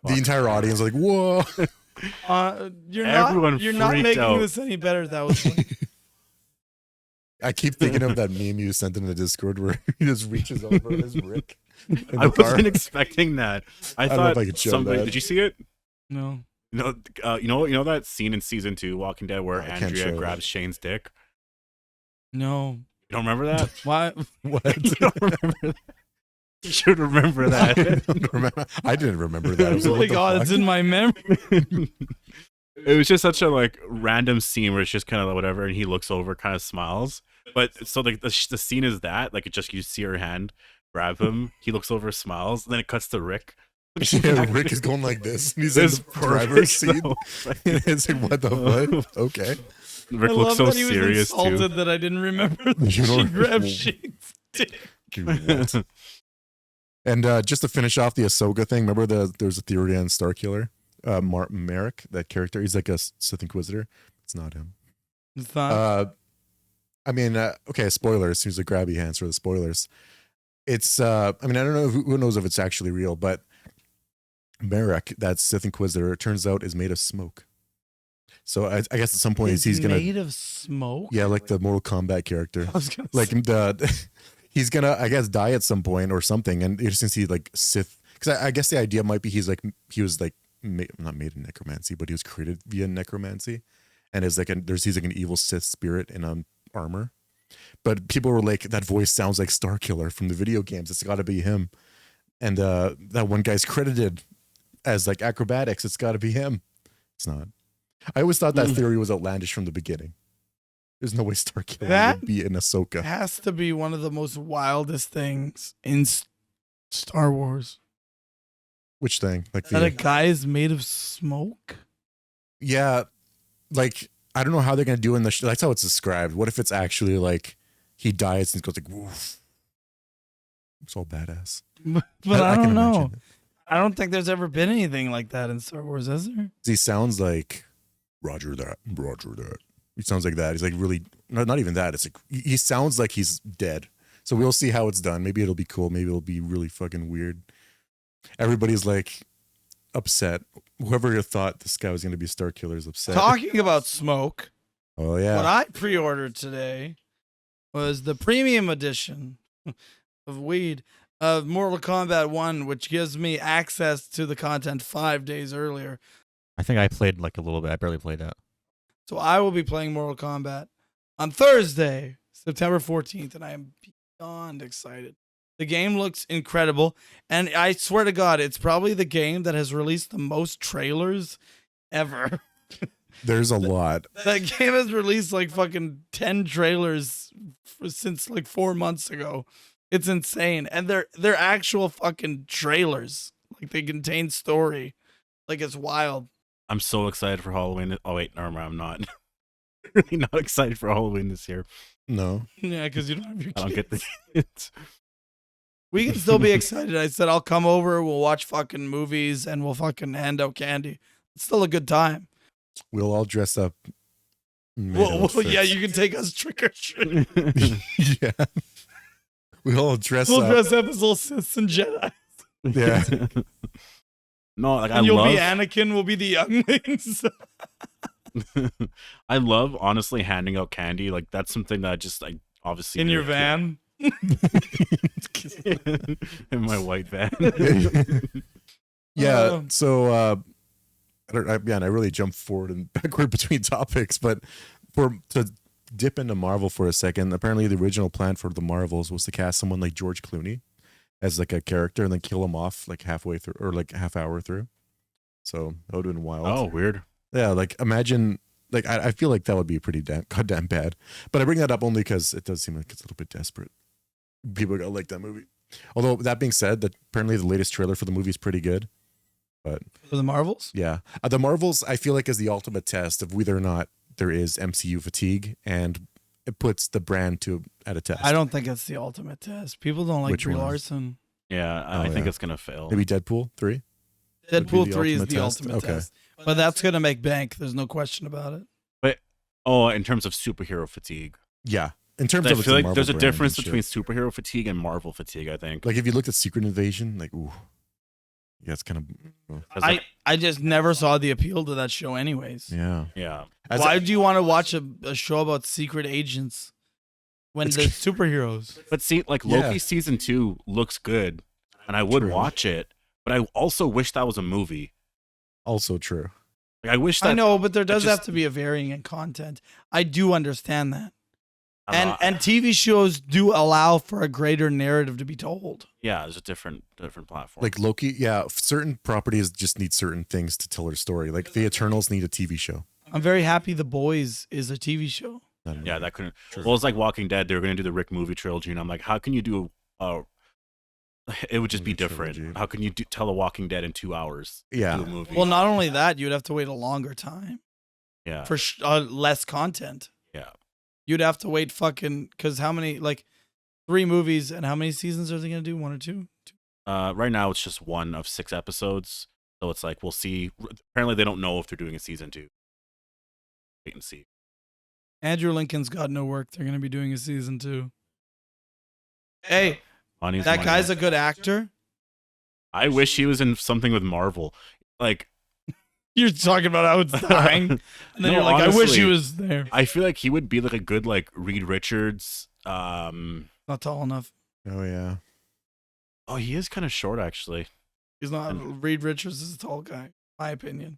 Speaker 3: the entire audience like, whoa.
Speaker 1: You're
Speaker 2: Everyone
Speaker 1: not making
Speaker 2: out.
Speaker 1: this any better. That was funny.
Speaker 3: I keep thinking of that meme you sent in the Discord where he just reaches over his brick.
Speaker 2: I wasn't expecting that. I
Speaker 3: don't know
Speaker 2: thought
Speaker 3: if I could show
Speaker 2: somebody.
Speaker 3: that.
Speaker 2: Did you see it?
Speaker 1: No.
Speaker 2: You know that scene in season 2, Walking Dead, where Andrea grabs Shane's dick.
Speaker 1: No.
Speaker 2: You don't remember that?
Speaker 1: Why?
Speaker 3: What?
Speaker 2: You don't remember that? You should remember that.
Speaker 3: I didn't remember that. I was
Speaker 1: Oh
Speaker 3: like,
Speaker 1: my
Speaker 3: what the
Speaker 1: god,
Speaker 3: fuck?
Speaker 1: it's in my memory.
Speaker 2: It was just such a like random scene where it's just kind of whatever, and he looks over, kind of smiles. But so like the scene is that like it just you see her hand grab him, he looks over, smiles, and then it cuts to Rick.
Speaker 3: Yeah, Rick is going like this. And he's in the driver's seat. It's like, what the fuck? Okay.
Speaker 2: Rick
Speaker 1: I
Speaker 2: looks
Speaker 1: love
Speaker 2: so
Speaker 1: that he was
Speaker 2: serious
Speaker 1: insulted
Speaker 2: too.
Speaker 1: that I didn't remember that
Speaker 3: You
Speaker 1: she
Speaker 3: don't-
Speaker 1: grabbed Shane's dick.
Speaker 3: And just to finish off the Ahsoka thing, remember there's a theory on Starkiller? Merrick, that character, he's like a Sith Inquisitor. It's not him.
Speaker 1: It's not.
Speaker 3: I mean, okay, spoilers. Here's the grabby hands for the spoilers. It's, I mean, I don't know who knows if it's actually real, but Merrick, that Sith Inquisitor, it turns out is made of smoke. So I guess at some point he's gonna
Speaker 1: made of smoke.
Speaker 3: Yeah, like the Mortal Kombat character.
Speaker 1: I was gonna
Speaker 3: Like
Speaker 1: say.
Speaker 3: he's gonna, I guess, die at some point or something, and since he like Sith, because I guess the idea might be he was like not made in necromancy, but he was created via necromancy, and is like he's like an evil Sith spirit in armor. But people were like, that voice sounds like Starkiller from the video games. It's got to be him. And that one guy's credited as like acrobatics. It's got to be him. It's not. I always thought that theory was outlandish from the beginning. There's no way Starkiller would be in Ahsoka.
Speaker 1: Has to be one of the most wildest things in Star Wars.
Speaker 3: Which thing? Like
Speaker 1: That a guy is made of smoke?
Speaker 3: Yeah, like I don't know how they're gonna do in the. That's how it's described. What if it's actually like he dies and goes like woof? It's all badass.
Speaker 1: But I don't
Speaker 3: can
Speaker 1: know.
Speaker 3: imagine it.
Speaker 1: I don't think there's ever been anything like that in Star Wars, has there?
Speaker 3: He sounds like Roger that. He sounds like that. He's like really not even that. It's like he sounds like he's dead. So we'll see how it's done. Maybe it'll be cool. Maybe it'll be really fucking weird. Everybody's like upset. Whoever thought this guy was going to be Starkiller is upset.
Speaker 1: Talking about smoke,
Speaker 3: Oh yeah.
Speaker 1: what I pre-ordered today was the premium edition of weed of Mortal Kombat 1, which gives me access to the content 5 days earlier.
Speaker 4: I think I played like a little bit. I barely played that.
Speaker 1: So I will be playing Mortal Kombat on Thursday, September 14th, and I am beyond excited. The game looks incredible, and I swear to God, it's probably the game that has released the most trailers ever.
Speaker 3: There's a lot.
Speaker 1: That game has released like fucking 10 trailers since like 4 months ago. It's insane, and they're actual fucking trailers. Like they contain story. Like it's wild.
Speaker 2: I'm so excited for Halloween. Oh wait, no, I'm not. Really not excited for Halloween this year.
Speaker 3: No.
Speaker 1: Yeah, because you don't have your kids.
Speaker 2: I don't get the kids.
Speaker 1: We can still be excited. I said I'll come over. We'll watch fucking movies and we'll fucking hand out candy. It's still a good time.
Speaker 3: We'll all dress up.
Speaker 1: Well, yeah, you can take us trick or treat.
Speaker 3: Yeah. We'll all dress
Speaker 1: We'll
Speaker 3: up.
Speaker 1: dress up as little Siths and Jedi.
Speaker 3: Yeah.
Speaker 2: No, like
Speaker 1: And you'll be Anakin. We'll be the younglings.
Speaker 2: I love honestly handing out candy. Like that's something that I just like obviously
Speaker 1: In your van.
Speaker 2: in my white van.
Speaker 3: Yeah. So, I really jumped forward and backward between topics, but to dip into Marvel for a second, apparently the original plan for the Marvels was to cast someone like George Clooney as like a character and then kill him off like halfway through or like half hour through. So that would have been wild.
Speaker 2: Oh, weird.
Speaker 3: Yeah, like imagine, like I feel like that would be pretty goddamn bad. But I bring that up only because it does seem like it's a little bit desperate. People are gonna like that movie. Although that being said, that apparently the latest trailer for the movie is pretty good. But
Speaker 1: For the Marvels?
Speaker 3: yeah, the Marvels I feel like is the ultimate test of whether or not there is MCU fatigue, and it puts the brand at a test.
Speaker 1: I don't think it's the ultimate test. People don't like
Speaker 3: Which
Speaker 1: Brie
Speaker 3: one?
Speaker 1: Larson.
Speaker 2: Yeah,
Speaker 3: Oh,
Speaker 2: I think
Speaker 3: yeah.
Speaker 2: it's gonna fail.
Speaker 3: Maybe Deadpool 3. Would be
Speaker 1: Deadpool
Speaker 3: the
Speaker 1: 3 is
Speaker 3: ultimate
Speaker 1: the
Speaker 3: test?
Speaker 1: ultimate
Speaker 3: Okay.
Speaker 1: test. But that's going to make bank. There's no question about it.
Speaker 2: Oh, in terms of superhero fatigue,
Speaker 3: Yeah, in terms
Speaker 2: I
Speaker 3: of
Speaker 2: feel like
Speaker 3: Marvel
Speaker 2: there's a
Speaker 3: brand
Speaker 2: difference
Speaker 3: and shit.
Speaker 2: between superhero fatigue and Marvel fatigue. I think.
Speaker 3: Like if you looked at Secret Invasion, like ooh, yeah, it's kind of
Speaker 2: 'Cause, like,
Speaker 1: I just never saw the appeal to that show anyways.
Speaker 3: yeah.
Speaker 2: yeah,
Speaker 1: Why do you want to watch a show about secret agents when
Speaker 3: It's-
Speaker 1: there's superheroes?
Speaker 2: but see, like
Speaker 3: Yeah.
Speaker 2: Loki season 2 looks good, and I would
Speaker 3: True.
Speaker 2: watch it. But I also wish that was a movie.
Speaker 3: Also true.
Speaker 2: Like I wish that
Speaker 1: I know, but there does
Speaker 2: just-
Speaker 1: have to be a varying in content. I do understand that.
Speaker 2: I don't know,
Speaker 1: And TV shows do allow for a greater narrative to be told.
Speaker 2: yeah, there's a different platform.
Speaker 3: Like Loki, yeah, certain properties just need certain things to tell their story. Like the Eternals need a TV show.
Speaker 1: I'm very happy The Boys is a TV show.
Speaker 3: Not a
Speaker 2: yeah,
Speaker 3: movie.
Speaker 2: that couldn't.
Speaker 3: True.
Speaker 2: Well, it's like Walking Dead. They were gonna do the Rick movie trilogy, and I'm like, how can you do? It would just be
Speaker 3: Movie
Speaker 2: different.
Speaker 3: trilogy.
Speaker 2: How can you tell The Walking Dead in 2 hours?
Speaker 3: Yeah.
Speaker 2: Do a movie.
Speaker 1: Well, not only that, you'd have to wait a longer time
Speaker 2: yeah,
Speaker 1: for less content.
Speaker 2: yeah.
Speaker 1: You'd have to wait because how many, like 3 movies and how many seasons are they going to do? 1 or 2?
Speaker 2: Right now it's just 1 of 6 episodes, so it's like we'll see. Apparently, they don't know if they're doing a season 2. Wait and see.
Speaker 1: Andrew Lincoln's got no work. They're going to be doing a season 2. Hey,
Speaker 2: Money's
Speaker 1: that
Speaker 2: money.
Speaker 1: guy's a good actor.
Speaker 2: I wish he was in something with Marvel. Like,
Speaker 1: You're talking about how it's dying. And then
Speaker 2: No,
Speaker 1: you're like, I wish he
Speaker 2: honestly,
Speaker 1: was there.
Speaker 2: I feel like he would be like a good like Reed Richards.
Speaker 1: Not tall enough.
Speaker 3: Oh yeah.
Speaker 2: Oh, he is kind of short actually.
Speaker 1: He's not. Reed Richards is a tall guy, my opinion.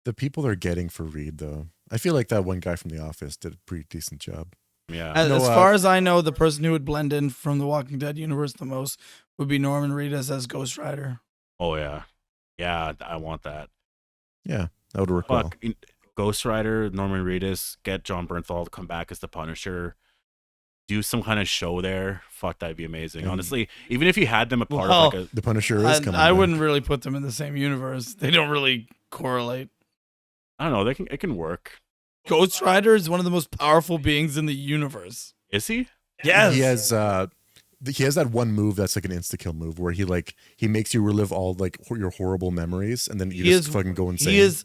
Speaker 3: The people they're getting for Reed though, I feel like that one guy from The Office did a pretty decent job.
Speaker 2: Yeah.
Speaker 1: As,
Speaker 3: No,
Speaker 1: as far as I know, the person who would blend in from the Walking Dead universe the most would be Norman Reedus as Ghost Rider.
Speaker 2: Oh yeah. Yeah, I want that.
Speaker 3: Yeah, that would work well.
Speaker 2: Fuck, Ghost Rider, Norman Reedus, get John Bernthal to come back as the Punisher. Do some kind of show there. Fuck, that'd be amazing.
Speaker 3: Mm.
Speaker 2: Honestly, even if you had them a part
Speaker 1: Well,
Speaker 2: of like a
Speaker 3: The Punisher is coming.
Speaker 1: I
Speaker 3: back.
Speaker 1: wouldn't really put them in the same universe. They don't really correlate.
Speaker 2: I don't know, it can work.
Speaker 1: Ghost Rider is one of the most powerful beings in the universe.
Speaker 2: Is he?
Speaker 1: Yes.
Speaker 3: He has that one move that's like an insta kill move where he makes you relive all like your horrible memories and then you just fucking go insane.
Speaker 1: He is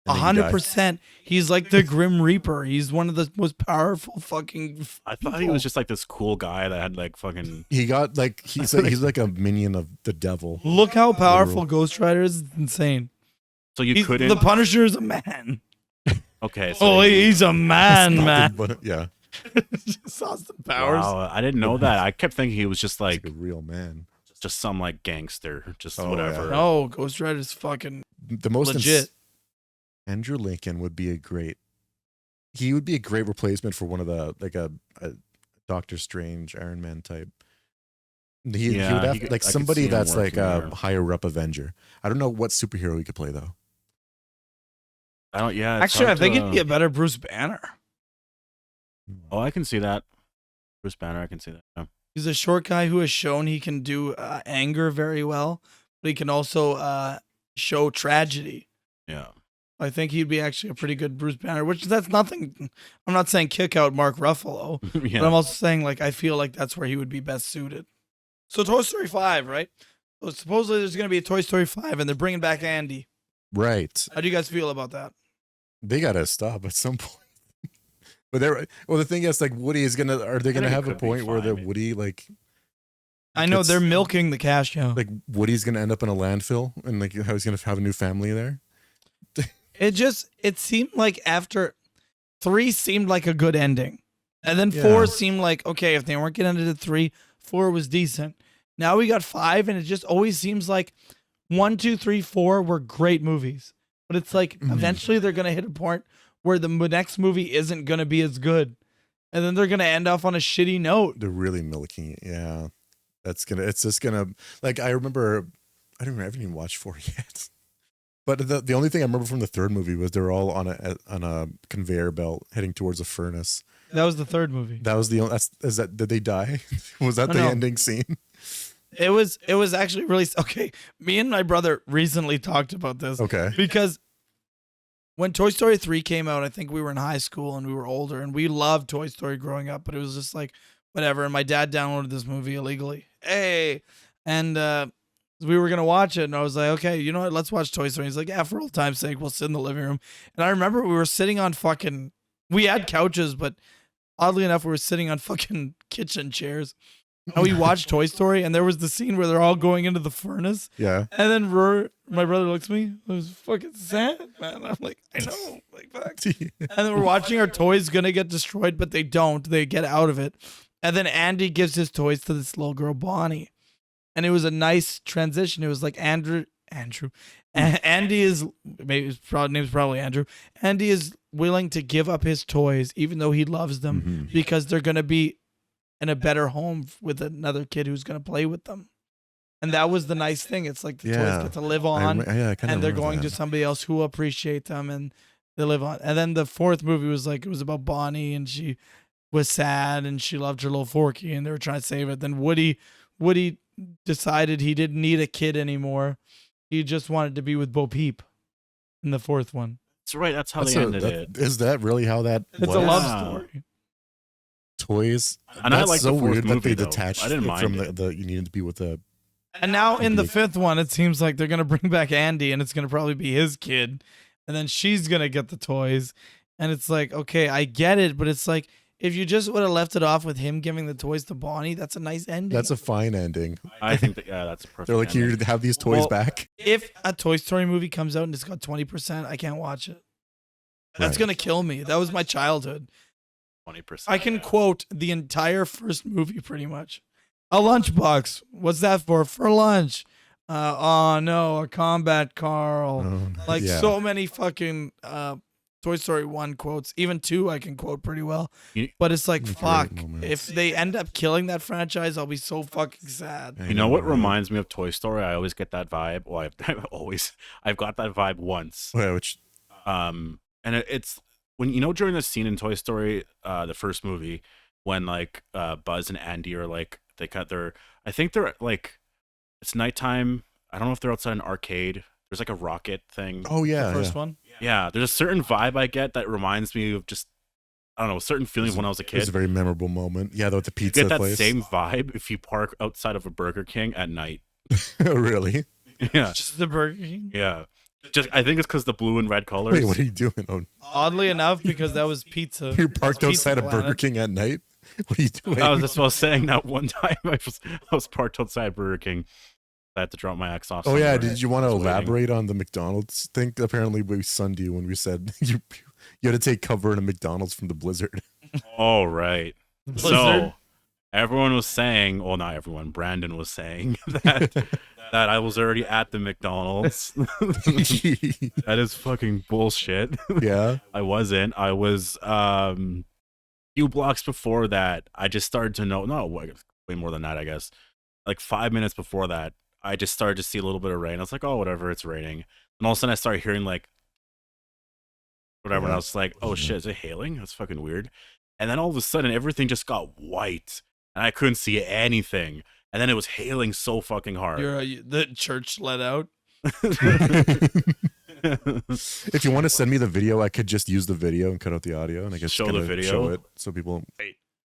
Speaker 3: and then you die.
Speaker 1: 100%. He's like the Grim Reaper. He's one of the most powerful fucking.
Speaker 2: I thought he
Speaker 1: people.
Speaker 2: was just like this cool guy that had like fucking
Speaker 3: He got like he's like a minion of the devil.
Speaker 1: Look how powerful
Speaker 3: Literal.
Speaker 1: Ghost Rider is. It's insane.
Speaker 2: so you couldn't
Speaker 1: The Punisher is a man.
Speaker 2: Okay, so
Speaker 1: Oh, he's a man, man.
Speaker 3: But yeah,
Speaker 1: Just Austin Powers.
Speaker 2: Wow, I didn't know that. I kept thinking he was just
Speaker 3: like
Speaker 2: like
Speaker 3: a real man.
Speaker 2: just some like gangster, just
Speaker 3: Oh,
Speaker 2: whatever.
Speaker 3: yeah.
Speaker 1: No, Ghost Rider's fucking
Speaker 3: The most
Speaker 1: legit.
Speaker 3: Andrew Lincoln would be a great He would be a great replacement for one of the like a Doctor Strange, Iron Man type. He would have like
Speaker 2: I could
Speaker 3: somebody
Speaker 2: see him
Speaker 3: that's like
Speaker 2: working
Speaker 3: a
Speaker 2: there.
Speaker 3: higher up Avenger. I don't know what superhero he could play though.
Speaker 2: I don't. Yeah. it's
Speaker 1: Actually, I
Speaker 2: hard
Speaker 1: think
Speaker 2: to-
Speaker 1: he'd be a better Bruce Banner.
Speaker 2: Oh, I can see that. Bruce Banner, I can see that. Yeah.
Speaker 1: He's a short guy who has shown he can do anger very well, but he can also show tragedy.
Speaker 2: Yeah.
Speaker 1: I think he'd be actually a pretty good Bruce Banner, which that's nothing. I'm not saying kick out Mark Ruffalo,
Speaker 2: Yeah.
Speaker 1: but I'm also saying like I feel like that's where he would be best suited. So Toy Story 5, right? So supposedly there's going to be a Toy Story 5 and they're bringing back Andy.
Speaker 3: Right.
Speaker 1: How do you guys feel about that?
Speaker 3: They gotta stop at some point. But the thing is, like, Woody is gonna. Are they
Speaker 2: I
Speaker 3: gonna
Speaker 2: think it
Speaker 3: have a
Speaker 2: could be
Speaker 3: point where the
Speaker 2: fine.
Speaker 3: Woody like
Speaker 1: I know
Speaker 3: It's-
Speaker 1: they're milking the cash cow.
Speaker 3: like Woody's gonna end up in a landfill and like how he's gonna have a new family there?
Speaker 1: It seemed like after 3 seemed like a good ending. And then
Speaker 3: Yeah.
Speaker 1: 4 seemed like, okay, if they weren't getting into 3, 4 was decent. Now we got 5, and it just always seems like 1, 2, 3, 4 were great movies. But it's like eventually they're going to hit a point where the next movie isn't going to be as good. And then they're going to end off on a shitty note.
Speaker 3: They're really milking it. Yeah, it's just gonna like I remember. I haven't even watched 4 yet. But the only thing I remember from the third movie was they were all on a conveyor belt heading towards a furnace.
Speaker 1: That was the third movie.
Speaker 3: That was the only. Did they die? Was that
Speaker 1: Oh,
Speaker 3: the
Speaker 1: no.
Speaker 3: ending scene?
Speaker 1: It was actually really okay. Me and my brother recently talked about this.
Speaker 3: Okay.
Speaker 1: Because when Toy Story 3 came out, I think we were in high school and we were older and we loved Toy Story growing up, but it was just like, whatever. And my dad downloaded this movie illegally. Hey. And we were going to watch it and I was like, okay, you know what? Let's watch Toy Story. He's like, yeah, for old time's sake, we'll sit in the living room. And I remember we were sitting on we had couches, but oddly enough, we were sitting on fucking kitchen chairs. And we watched Toy Story and there was the scene where they're all going into the furnace.
Speaker 3: Yeah.
Speaker 1: And then my brother looks at me. It was fucking sad, man. I'm like, I know, like fuck. And then we're watching our toys gonna get destroyed, but they don't. They get out of it. And then Andy gives his toys to this little girl, Bonnie. And it was a nice transition. It was like Andrew. Andy is name's probably Andrew. Andy is willing to give up his toys, even though he loves them,
Speaker 3: Mhm.
Speaker 1: because they're gonna be in a better home with another kid who's gonna play with them. And that was the nice thing. It's like the
Speaker 3: Yeah.
Speaker 1: toys get to live on,
Speaker 3: I kinda
Speaker 1: and they're
Speaker 3: remember
Speaker 1: going
Speaker 3: that.
Speaker 1: to somebody else who will appreciate them, and they live on. And then the fourth movie was like, it was about Bonnie, and she was sad, and she loved her little Forky, and they were trying to save it. Then Woody decided he didn't need a kid anymore. He just wanted to be with Bo Peep in the fourth one.
Speaker 2: That's right. That's how
Speaker 3: That's
Speaker 2: they
Speaker 3: a-
Speaker 2: ended
Speaker 3: that-
Speaker 2: it.
Speaker 3: Is that really how that
Speaker 1: It's
Speaker 3: was?
Speaker 1: a love
Speaker 2: Yeah.
Speaker 1: story.
Speaker 3: Toys.
Speaker 2: And I
Speaker 3: That's
Speaker 2: like
Speaker 3: so
Speaker 2: the fourth
Speaker 3: weird
Speaker 2: movie,
Speaker 3: that they
Speaker 2: though.
Speaker 3: detached
Speaker 2: I didn't mind
Speaker 3: from
Speaker 2: it.
Speaker 3: the you needed to be with the.
Speaker 1: And now in the
Speaker 3: Indeed.
Speaker 1: fifth one, it seems like they're gonna bring back Andy, and it's gonna probably be his kid, and then she's gonna get the toys, and it's like, okay, I get it, but it's like if you just would have left it off with him giving the toys to Bonnie, that's a nice ending.
Speaker 3: That's a fine ending.
Speaker 2: I think that that's a perfect.
Speaker 3: They're like,
Speaker 2: ending.
Speaker 3: here, have these toys
Speaker 1: Well,
Speaker 3: back.
Speaker 1: If a Toy Story movie comes out and it's got 20%, I can't watch it. That's
Speaker 3: Right.
Speaker 1: gonna kill me. That was my childhood.
Speaker 2: 20%.
Speaker 1: I can quote the entire first movie pretty much. A lunchbox. What's that for? For lunch. Oh no, a combat Carl.
Speaker 3: Oh,
Speaker 1: Like
Speaker 3: yeah.
Speaker 1: so many fucking Toy Story 1 quotes. Even 2 I can quote pretty well.
Speaker 2: You-
Speaker 1: But it's like,
Speaker 3: Great
Speaker 1: fuck.
Speaker 3: moments.
Speaker 1: If they end up killing that franchise, I'll be so fucking sad.
Speaker 3: I
Speaker 2: You know what
Speaker 3: right?
Speaker 2: reminds me of Toy Story? I always get that vibe. Well, I've got that vibe once.
Speaker 3: Well, which
Speaker 2: And it's when during the scene in Toy Story, the first movie, when like Buzz and Andy are like I think they're like it's nighttime. I don't know if they're outside an arcade. There's like a rocket thing.
Speaker 3: oh yeah,
Speaker 1: The first
Speaker 3: yeah.
Speaker 1: one.
Speaker 2: Yeah, there's a certain vibe I get that reminds me of just I don't know, certain feelings when I was a
Speaker 3: It was a
Speaker 2: kid.
Speaker 3: very memorable moment. Yeah, though, at the
Speaker 2: You
Speaker 3: pizza
Speaker 2: get that
Speaker 3: place.
Speaker 2: same vibe if you park outside of a Burger King at night.
Speaker 3: Really?
Speaker 2: Yeah,
Speaker 1: Just the Burger King.
Speaker 2: yeah. Just I think it's because the blue and red colors.
Speaker 3: Wait, what are you doing? Oh,
Speaker 1: Oddly enough, because that was pizza.
Speaker 3: you're parked
Speaker 1: It's Pizza
Speaker 3: outside a Burger
Speaker 1: Planet.
Speaker 3: King at night? What are you doing?
Speaker 2: That's what I was saying. That one time I was parked outside Burger King. I had to drop my ex off.
Speaker 3: Oh yeah,
Speaker 2: somewhere.
Speaker 3: did you want to
Speaker 2: I was waiting.
Speaker 3: elaborate on the McDonald's thing? Apparently we sunned you when we said you had to take cover in a McDonald's from the blizzard.
Speaker 2: Oh right.
Speaker 1: Blizzard.
Speaker 2: So everyone was saying, well, not everyone. Brandon was saying that that I was already at the McDonald's. That is fucking bullshit.
Speaker 3: Yeah.
Speaker 2: I wasn't. I was few blocks before that. I just started to know. No, way more than that, I guess. Like 5 minutes before that, I just started to see a little bit of rain. I was like, oh, whatever, it's raining. And all of a sudden, I started hearing like whatever, and I was like, oh shit, is it hailing? That's fucking weird. And then all of a sudden, everything just got white, and I couldn't see anything. And then it was hailing so fucking hard.
Speaker 1: The church let out.
Speaker 3: If you want to send me the video, I could just use the video and cut out the audio, and I guess
Speaker 2: Show the video?
Speaker 3: show it so people.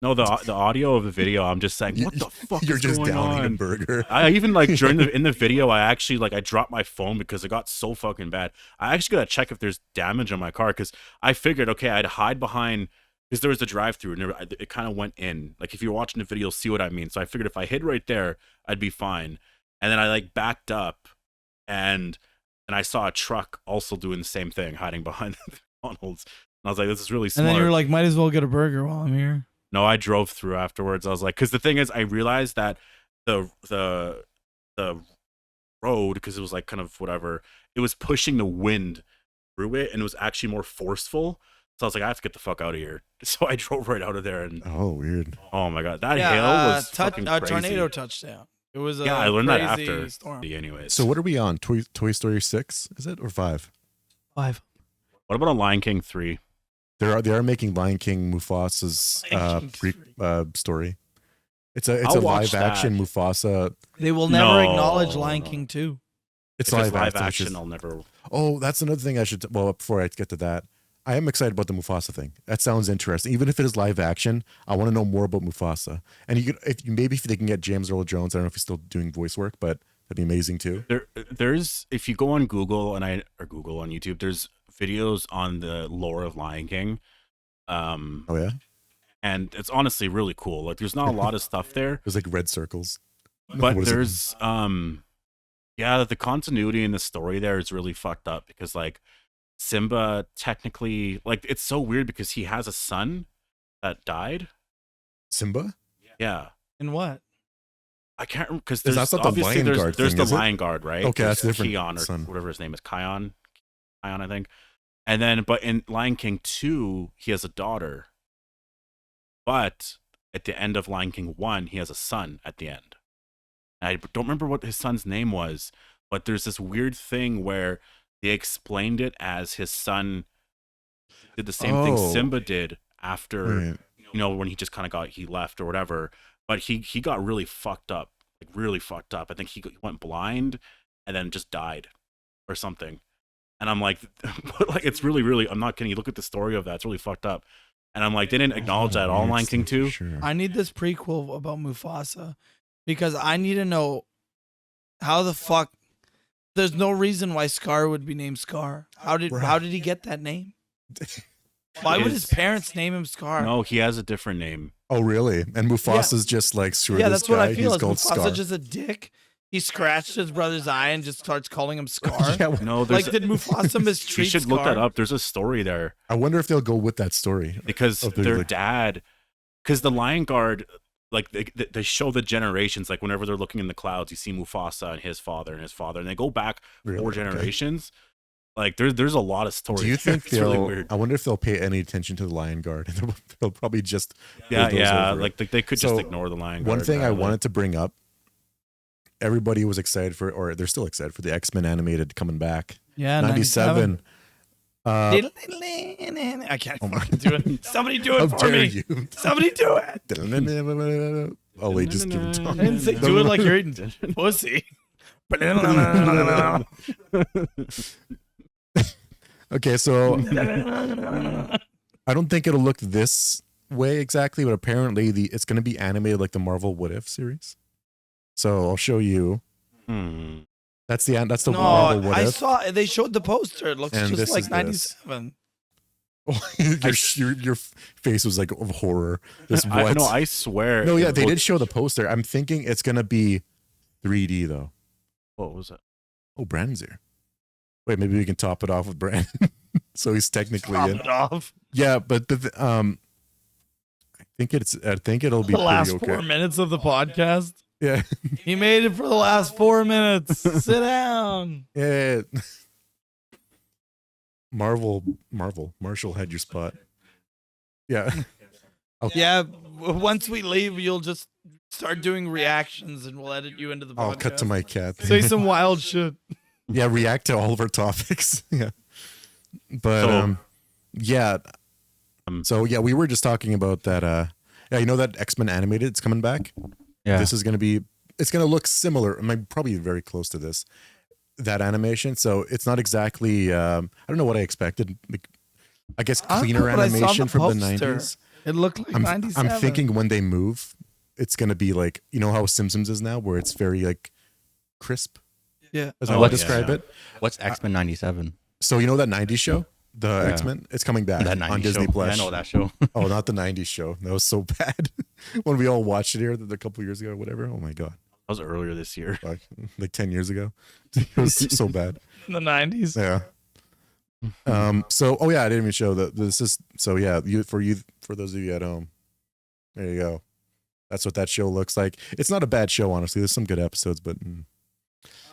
Speaker 2: No, the audio of the video, I'm just saying, what the fuck
Speaker 3: You're
Speaker 2: is
Speaker 3: just
Speaker 2: going
Speaker 3: downing
Speaker 2: on?
Speaker 3: a burger.
Speaker 2: I even like in the video, I actually like I dropped my phone because it got so fucking bad. I actually gotta check if there's damage on my car because I figured, okay, I'd hide behind because there was a drive-through and it kind of went in. Like if you're watching the video, you'll see what I mean. So I figured if I hid right there, I'd be fine. And then I like backed up, and I saw a truck also doing the same thing, hiding behind the McDonald's. And I was like, this is really smart.
Speaker 1: And then you were like, might as well get a burger while I'm here.
Speaker 2: No, I drove through afterwards. I was like, because the thing is, I realized that the road, because it was like kind of whatever, it was pushing the wind through it, and it was actually more forceful. So I was like, I have to get the fuck out of here. So I drove right out of there, and
Speaker 3: Oh, weird.
Speaker 2: oh my god, that hail was fucking crazy.
Speaker 1: Tornado touchdown. It was a
Speaker 2: I learned that
Speaker 1: crazy
Speaker 2: after.
Speaker 1: storm.
Speaker 2: Anyways,
Speaker 3: So what are we on? Toy Story 6, is it, or 5?
Speaker 1: 5.
Speaker 2: what about a Lion King 3?
Speaker 3: They are making Lion King Mufasa's
Speaker 1: Lion King
Speaker 3: story. It's a
Speaker 2: I'll
Speaker 3: live
Speaker 2: watch
Speaker 3: action
Speaker 2: that.
Speaker 3: Mufasa.
Speaker 1: They will never
Speaker 2: No,
Speaker 1: acknowledge Lion
Speaker 2: no.
Speaker 1: King 2.
Speaker 3: It's
Speaker 2: If
Speaker 3: live,
Speaker 2: live
Speaker 3: action.
Speaker 2: action.
Speaker 3: which is-
Speaker 2: I'll never.
Speaker 3: Oh, that's another thing I should. Well, before I get to that, I am excited about the Mufasa thing. That sounds interesting. Even if it is live action, I want to know more about Mufasa. And if they can get James Earl Jones, I don't know if he's still doing voice work, but that'd be amazing too.
Speaker 2: There's if you go on Google or Google on YouTube, there's videos on the lore of Lion King.
Speaker 3: Oh yeah,
Speaker 2: And it's honestly really cool. Like there's not a lot of stuff there,
Speaker 3: there's like red circles.
Speaker 2: but
Speaker 3: What is it?
Speaker 2: there's yeah, the continuity in the story there is really fucked up because like Simba technically, like it's so weird because he has a son that died.
Speaker 3: Simba.
Speaker 2: Yeah.
Speaker 1: In what?
Speaker 2: I can't remember because
Speaker 3: Is
Speaker 2: there's
Speaker 3: that not the
Speaker 2: obviously
Speaker 3: Lion
Speaker 2: there's
Speaker 3: Guard
Speaker 2: there's
Speaker 3: thing,
Speaker 2: the
Speaker 3: is it?
Speaker 2: Lion Guard, right?
Speaker 3: Okay, that's
Speaker 2: There's
Speaker 3: different.
Speaker 2: Kion or
Speaker 3: Son.
Speaker 2: whatever his name is, Kion, I think. And then, but in Lion King 2, he has a daughter. But at the end of Lion King 1, he has a son at the end. And I don't remember what his son's name was, but there's this weird thing where they explained it as his son did the same thing
Speaker 3: Oh.
Speaker 2: Simba did after,
Speaker 3: Right.
Speaker 2: you know, when he just kind of he left or whatever. But he got really fucked up, like really fucked up. I think he went blind and then just died or something. And I'm like, but like it's really, really, I'm not kidding. You look at the story of that, it's really fucked up. And I'm like, they didn't acknowledge that at all in Lion King 2.
Speaker 3: Sure.
Speaker 1: I need this prequel about Mufasa because I need to know how the fuck. There's no reason why Scar would be named Scar. How did he get that name? Why would his parents name him Scar?
Speaker 2: No, he has a different name.
Speaker 3: Oh, really? And Mufasa's just like, screw
Speaker 1: Yeah,
Speaker 3: this
Speaker 1: that's what
Speaker 3: guy.
Speaker 1: I feel.
Speaker 3: He's
Speaker 1: Is
Speaker 3: called
Speaker 1: Mufasa
Speaker 3: Scar.
Speaker 1: just a dick? He scratched his brother's eye and just starts calling him Scar.
Speaker 3: Yeah,
Speaker 2: No,
Speaker 1: Like,
Speaker 2: there's
Speaker 1: did Mufasa
Speaker 2: you
Speaker 1: mistreat
Speaker 2: should
Speaker 1: Scar?
Speaker 2: look that up. There's a story there
Speaker 3: I wonder if they'll go with that story.
Speaker 2: because
Speaker 3: Of the,
Speaker 2: their
Speaker 3: like-
Speaker 2: dad, because the Lion Guard, like they show the generations. Like whenever they're looking in the clouds, you see Mufasa and his father, and they go back
Speaker 3: Really?
Speaker 2: 4
Speaker 3: Okay.
Speaker 2: generations. Like there's a lot of stories.
Speaker 3: Do you think
Speaker 2: it's really
Speaker 3: they'll?
Speaker 2: weird?
Speaker 3: I wonder if they'll pay any attention to the Lion Guard. They'll probably just
Speaker 2: Yeah,
Speaker 3: bulldoze
Speaker 2: yeah.
Speaker 3: over it.
Speaker 2: Like they could just
Speaker 3: So,
Speaker 2: ignore the Lion Guard.
Speaker 3: One thing I
Speaker 2: entirely.
Speaker 3: wanted to bring up. Everybody was excited for, or they're still excited for the X-Men animated coming back.
Speaker 1: Yeah,
Speaker 3: 97.
Speaker 1: I can't fucking do it. Somebody do
Speaker 3: How
Speaker 1: it for
Speaker 3: dare
Speaker 1: me.
Speaker 3: you?
Speaker 1: Somebody do it.
Speaker 3: Oh, wait, just give it
Speaker 1: I didn't say do it like you're eating pussy.
Speaker 3: Okay, so I don't think it'll look this way exactly, but apparently it's going to be animated like the Marvel What If series. So I'll show you. That's the
Speaker 1: No,
Speaker 3: Marvel What
Speaker 1: I
Speaker 3: If.
Speaker 1: saw they showed the poster. It looks
Speaker 3: And this
Speaker 1: just like
Speaker 3: is this.
Speaker 1: 97.
Speaker 3: your face was like of horror. This what?
Speaker 2: I swear.
Speaker 3: No, yeah,
Speaker 2: it
Speaker 3: they did
Speaker 2: looked-
Speaker 3: show the poster. I'm thinking it's gonna be 3D though.
Speaker 2: What was it?
Speaker 3: Oh, Brandon's here. Wait, maybe we can top it off with Brandon. So he's technically
Speaker 1: Top
Speaker 3: in.
Speaker 1: it off.
Speaker 3: Yeah, but I think it'll be
Speaker 1: The last
Speaker 3: pretty
Speaker 1: 4
Speaker 3: okay.
Speaker 1: minutes of the podcast.
Speaker 3: Yeah.
Speaker 1: He made it for the last 4 minutes. Sit down.
Speaker 3: Yeah. Marshall had your spot. Yeah. Okay.
Speaker 1: Yeah, once we leave, you'll just start doing reactions and we'll edit you into the podcast.
Speaker 3: I'll cut to my cat.
Speaker 1: Say some wild shit.
Speaker 3: Yeah, react to all of our topics. Yeah. But yeah. So yeah, we were just talking about that yeah, you know that X-Men animated, it's coming back.
Speaker 4: Yeah.
Speaker 3: This is it's gonna look similar. I mean, probably very close to this. That animation. So it's not exactly I don't know what I expected. I guess
Speaker 1: I don't know,
Speaker 3: cleaner
Speaker 1: but I saw
Speaker 3: animation
Speaker 1: the
Speaker 3: from the
Speaker 1: poster.
Speaker 3: 90s.
Speaker 1: It looked like 97.
Speaker 3: I'm thinking when they move, it's gonna be like, you know how Simpsons is now, where it's very like crisp.
Speaker 1: Yeah.
Speaker 3: That's how I
Speaker 4: Oh,
Speaker 3: describe
Speaker 2: yeah.
Speaker 3: it.
Speaker 4: What's X-Men 97?
Speaker 3: So you know that 90s show? The X-Men? It's coming back
Speaker 4: That
Speaker 3: on
Speaker 4: 90s
Speaker 3: Disney
Speaker 4: show.
Speaker 3: Plus.
Speaker 4: Yeah, I know that show.
Speaker 3: Oh, not the 90s show. That was so bad. When we all watched it here a couple years ago or whatever. Oh my God.
Speaker 2: That was earlier this year.
Speaker 3: Like 10 years ago. It was so bad.
Speaker 1: In the 90s.
Speaker 3: Yeah. So, oh yeah, I didn't even show that this is, so yeah, for those of you at home, there you go. That's what that show looks like. It's not a bad show, honestly. There's some good episodes, but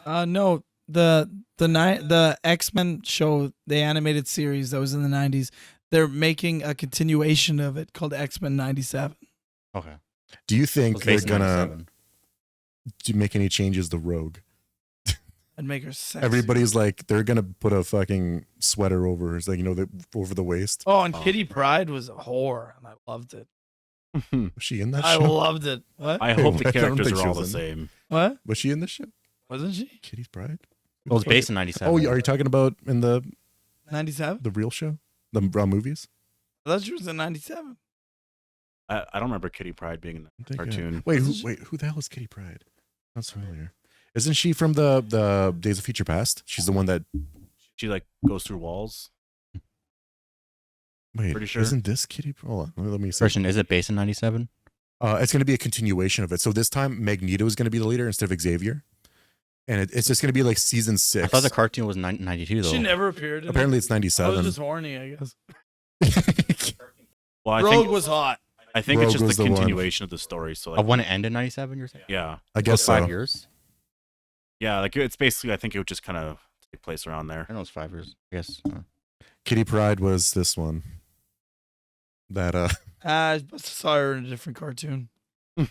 Speaker 1: No, the X-Men show, the animated series that was in the 90s, they're making a continuation of it called X-Men 97.
Speaker 4: Okay.
Speaker 3: do you think
Speaker 4: It's
Speaker 3: they're
Speaker 4: based in
Speaker 3: gonna
Speaker 4: 97.
Speaker 3: make any changes to Rogue?
Speaker 1: And make her sexy.
Speaker 3: Everybody's like, they're gonna put a fucking sweater over her, like, you know, over the waist.
Speaker 1: Oh, and Kitty Pryde was a whore, and I loved it.
Speaker 3: Was she in that
Speaker 1: I
Speaker 3: show?
Speaker 1: loved it. What?
Speaker 2: I hope the
Speaker 3: I don't
Speaker 2: characters
Speaker 3: think
Speaker 2: are
Speaker 3: she
Speaker 2: all the
Speaker 3: was in
Speaker 2: same.
Speaker 1: What?
Speaker 3: Was she in this show?
Speaker 1: Wasn't she?
Speaker 3: Kitty's Bride?
Speaker 4: Well, it's based in 97.
Speaker 3: Oh, are you talking about in the
Speaker 1: 97?
Speaker 3: real show? The movies?
Speaker 1: I thought she was in 97.
Speaker 2: I don't remember Kitty Pryde being in
Speaker 3: I
Speaker 2: the
Speaker 3: think,
Speaker 2: cartoon.
Speaker 3: who the hell is Kitty Pryde? Sounds familiar. Isn't she from the Days of Future Past? She's the one that.
Speaker 2: She like goes through walls.
Speaker 3: Wait,
Speaker 2: Pretty sure.
Speaker 3: isn't this Kitty? Hold on, let me see.
Speaker 4: Christian, is it based in 97?
Speaker 3: It's going to be a continuation of it. So this time, Magneto is going to be the leader instead of Xavier, and it's just going to be like season 6.
Speaker 4: I thought the cartoon was 92 though.
Speaker 1: She never appeared in
Speaker 3: Apparently,
Speaker 1: it.
Speaker 3: it's
Speaker 1: I was
Speaker 3: 97.
Speaker 1: just horny, I guess.
Speaker 2: Well, I
Speaker 1: Rogue
Speaker 2: think
Speaker 1: was hot.
Speaker 2: I think
Speaker 3: Rogue
Speaker 2: it's just
Speaker 3: was
Speaker 2: the
Speaker 3: the one.
Speaker 2: continuation of the story. So
Speaker 4: I
Speaker 2: like,
Speaker 4: want to end in 97. You're saying?
Speaker 2: yeah,
Speaker 3: I guess so.
Speaker 4: 5 years.
Speaker 2: yeah, like it's basically I think it would just kind of take place around there.
Speaker 4: I know it's 5 years. I guess.
Speaker 3: Kitty Pryde was this one. That
Speaker 1: I must have saw her in a different cartoon.
Speaker 3: you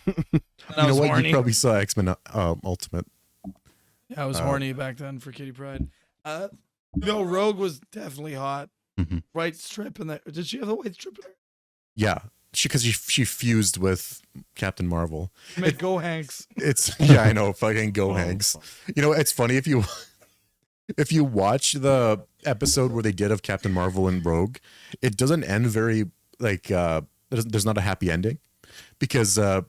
Speaker 1: I
Speaker 3: know
Speaker 1: was
Speaker 3: what?
Speaker 1: horny.
Speaker 3: You probably saw X-Men Ultimate.
Speaker 1: Yeah, I was horny back then for Kitty Pryde. No, Rogue was definitely hot.
Speaker 4: Mhm.
Speaker 1: White strip in there. Did she have the white strip in there?
Speaker 3: Yeah, because she fused with Captain Marvel.
Speaker 1: She made Go Hanks.
Speaker 3: It's yeah, I know, fucking Go
Speaker 2: Oh,
Speaker 3: Hanks. You know, it's funny if you watch the episode where they did of Captain Marvel and Rogue, it doesn't end very like there's not a happy ending, because the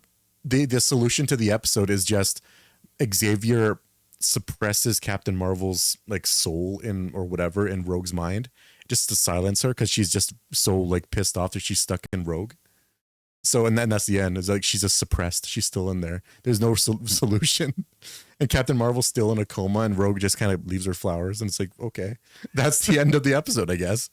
Speaker 3: solution to the episode is just Xavier suppresses Captain Marvel's like soul in or whatever in Rogue's mind just to silence her, because she's just so like pissed off that she's stuck in Rogue. So and then that's the end. It's like she's just suppressed. She's still in there. There's no solution. And Captain Marvel's still in a coma, and Rogue just kind of leaves her flowers. And it's like, okay, that's the end of the episode, I guess.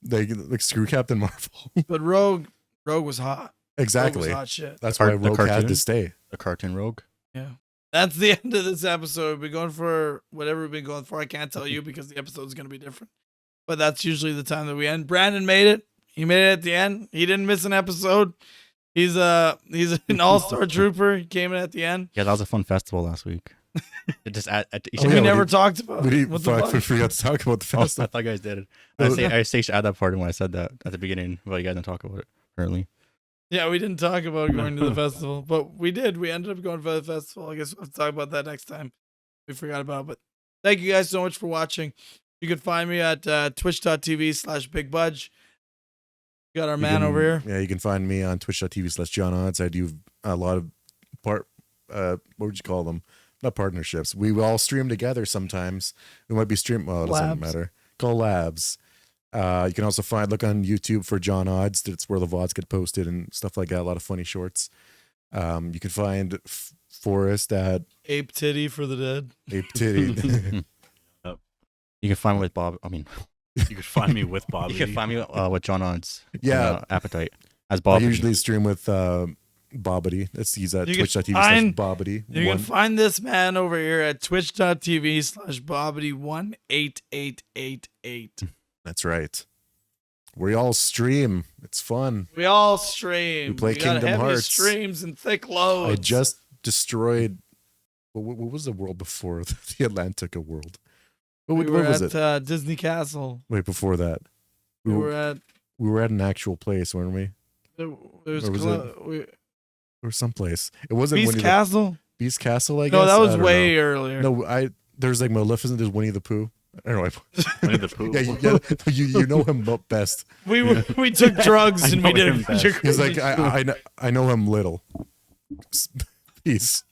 Speaker 3: They like screw Captain Marvel.
Speaker 1: But Rogue was hot.
Speaker 3: Exactly.
Speaker 1: Rogue was hot shit.
Speaker 3: That's
Speaker 4: The
Speaker 3: why Rogue had
Speaker 4: cartoon?
Speaker 3: to stay.
Speaker 4: The cartoon Rogue.
Speaker 1: Yeah. That's the end of this episode. We're going for whatever we've been going for. I can't tell you because the episode's going to be different. But that's usually the time that we end. Brandon made it. He made it at the end. He didn't miss an episode. He's an all-star trooper. He came in at the end.
Speaker 4: Yeah, that was a fun festival last week. It just you
Speaker 3: Oh,
Speaker 4: should
Speaker 3: yeah,
Speaker 1: we
Speaker 4: know-
Speaker 1: never talked about
Speaker 3: We,
Speaker 1: it.
Speaker 3: didn't,
Speaker 1: What the
Speaker 3: fuck, we
Speaker 1: fuck?
Speaker 3: forgot to talk about the
Speaker 4: Oh, I
Speaker 3: festival.
Speaker 4: thought you guys did it. I say add that part in when I said that at the beginning, but you guys didn't talk about it apparently.
Speaker 1: Yeah, we didn't talk about going to the festival, but we did. We ended up going for the festival. I guess we'll have to talk about that next time. We forgot about it. But thank you guys so much for watching. You can find me at twitch.tv/BigBudge. Got our man over here.
Speaker 3: Yeah, you can find me on twitch.tv/John Odds. I do a lot of what would you call them? Not partnerships. We all stream together sometimes. We might be well, it doesn't
Speaker 1: Labs.
Speaker 3: matter. Collabs. You can also look on YouTube for John Odds. That's where the VODs get posted and stuff like that. A lot of funny shorts. You can find Forrest at
Speaker 1: Ape Titty for the Dead.
Speaker 3: Ape Titty.
Speaker 4: You can find me with Bob. I mean,
Speaker 2: You could find me with Bobby.
Speaker 4: you can find me with John Odds.
Speaker 3: Yeah.
Speaker 4: Appetite as
Speaker 3: I
Speaker 4: Bob.
Speaker 3: usually stream with Bobbity. He's at
Speaker 1: You can
Speaker 3: twitch.tv/Bobbity.
Speaker 1: You can find this man over here at twitch.tv/Bobbity18888.
Speaker 3: That's right. We all stream. It's fun.
Speaker 1: We all stream.
Speaker 3: We play
Speaker 1: got
Speaker 3: Kingdom
Speaker 1: heavy
Speaker 3: Hearts.
Speaker 1: streams and thick loads.
Speaker 3: I just destroyed. What was the world before the Atlantica world?
Speaker 1: we
Speaker 3: What
Speaker 1: were
Speaker 3: was
Speaker 1: at
Speaker 3: it?
Speaker 1: Disney Castle.
Speaker 3: Wait, before that,
Speaker 1: We were at
Speaker 3: we were at an actual place, weren't we?
Speaker 1: there's
Speaker 3: Or was Or someplace. It wasn't
Speaker 1: Beast
Speaker 3: Winnie
Speaker 1: Castle.
Speaker 3: Beast Castle. I guess.
Speaker 1: No, that was
Speaker 3: I don't
Speaker 1: way
Speaker 3: know.
Speaker 1: earlier.
Speaker 3: No, there's like Maleficent. There's Winnie the Pooh. I don't know.
Speaker 2: Winnie the Pooh.
Speaker 3: Yeah, you know him best.
Speaker 1: we took drugs and we
Speaker 2: know
Speaker 1: did
Speaker 2: him best.
Speaker 3: He's like I know him little. Peace.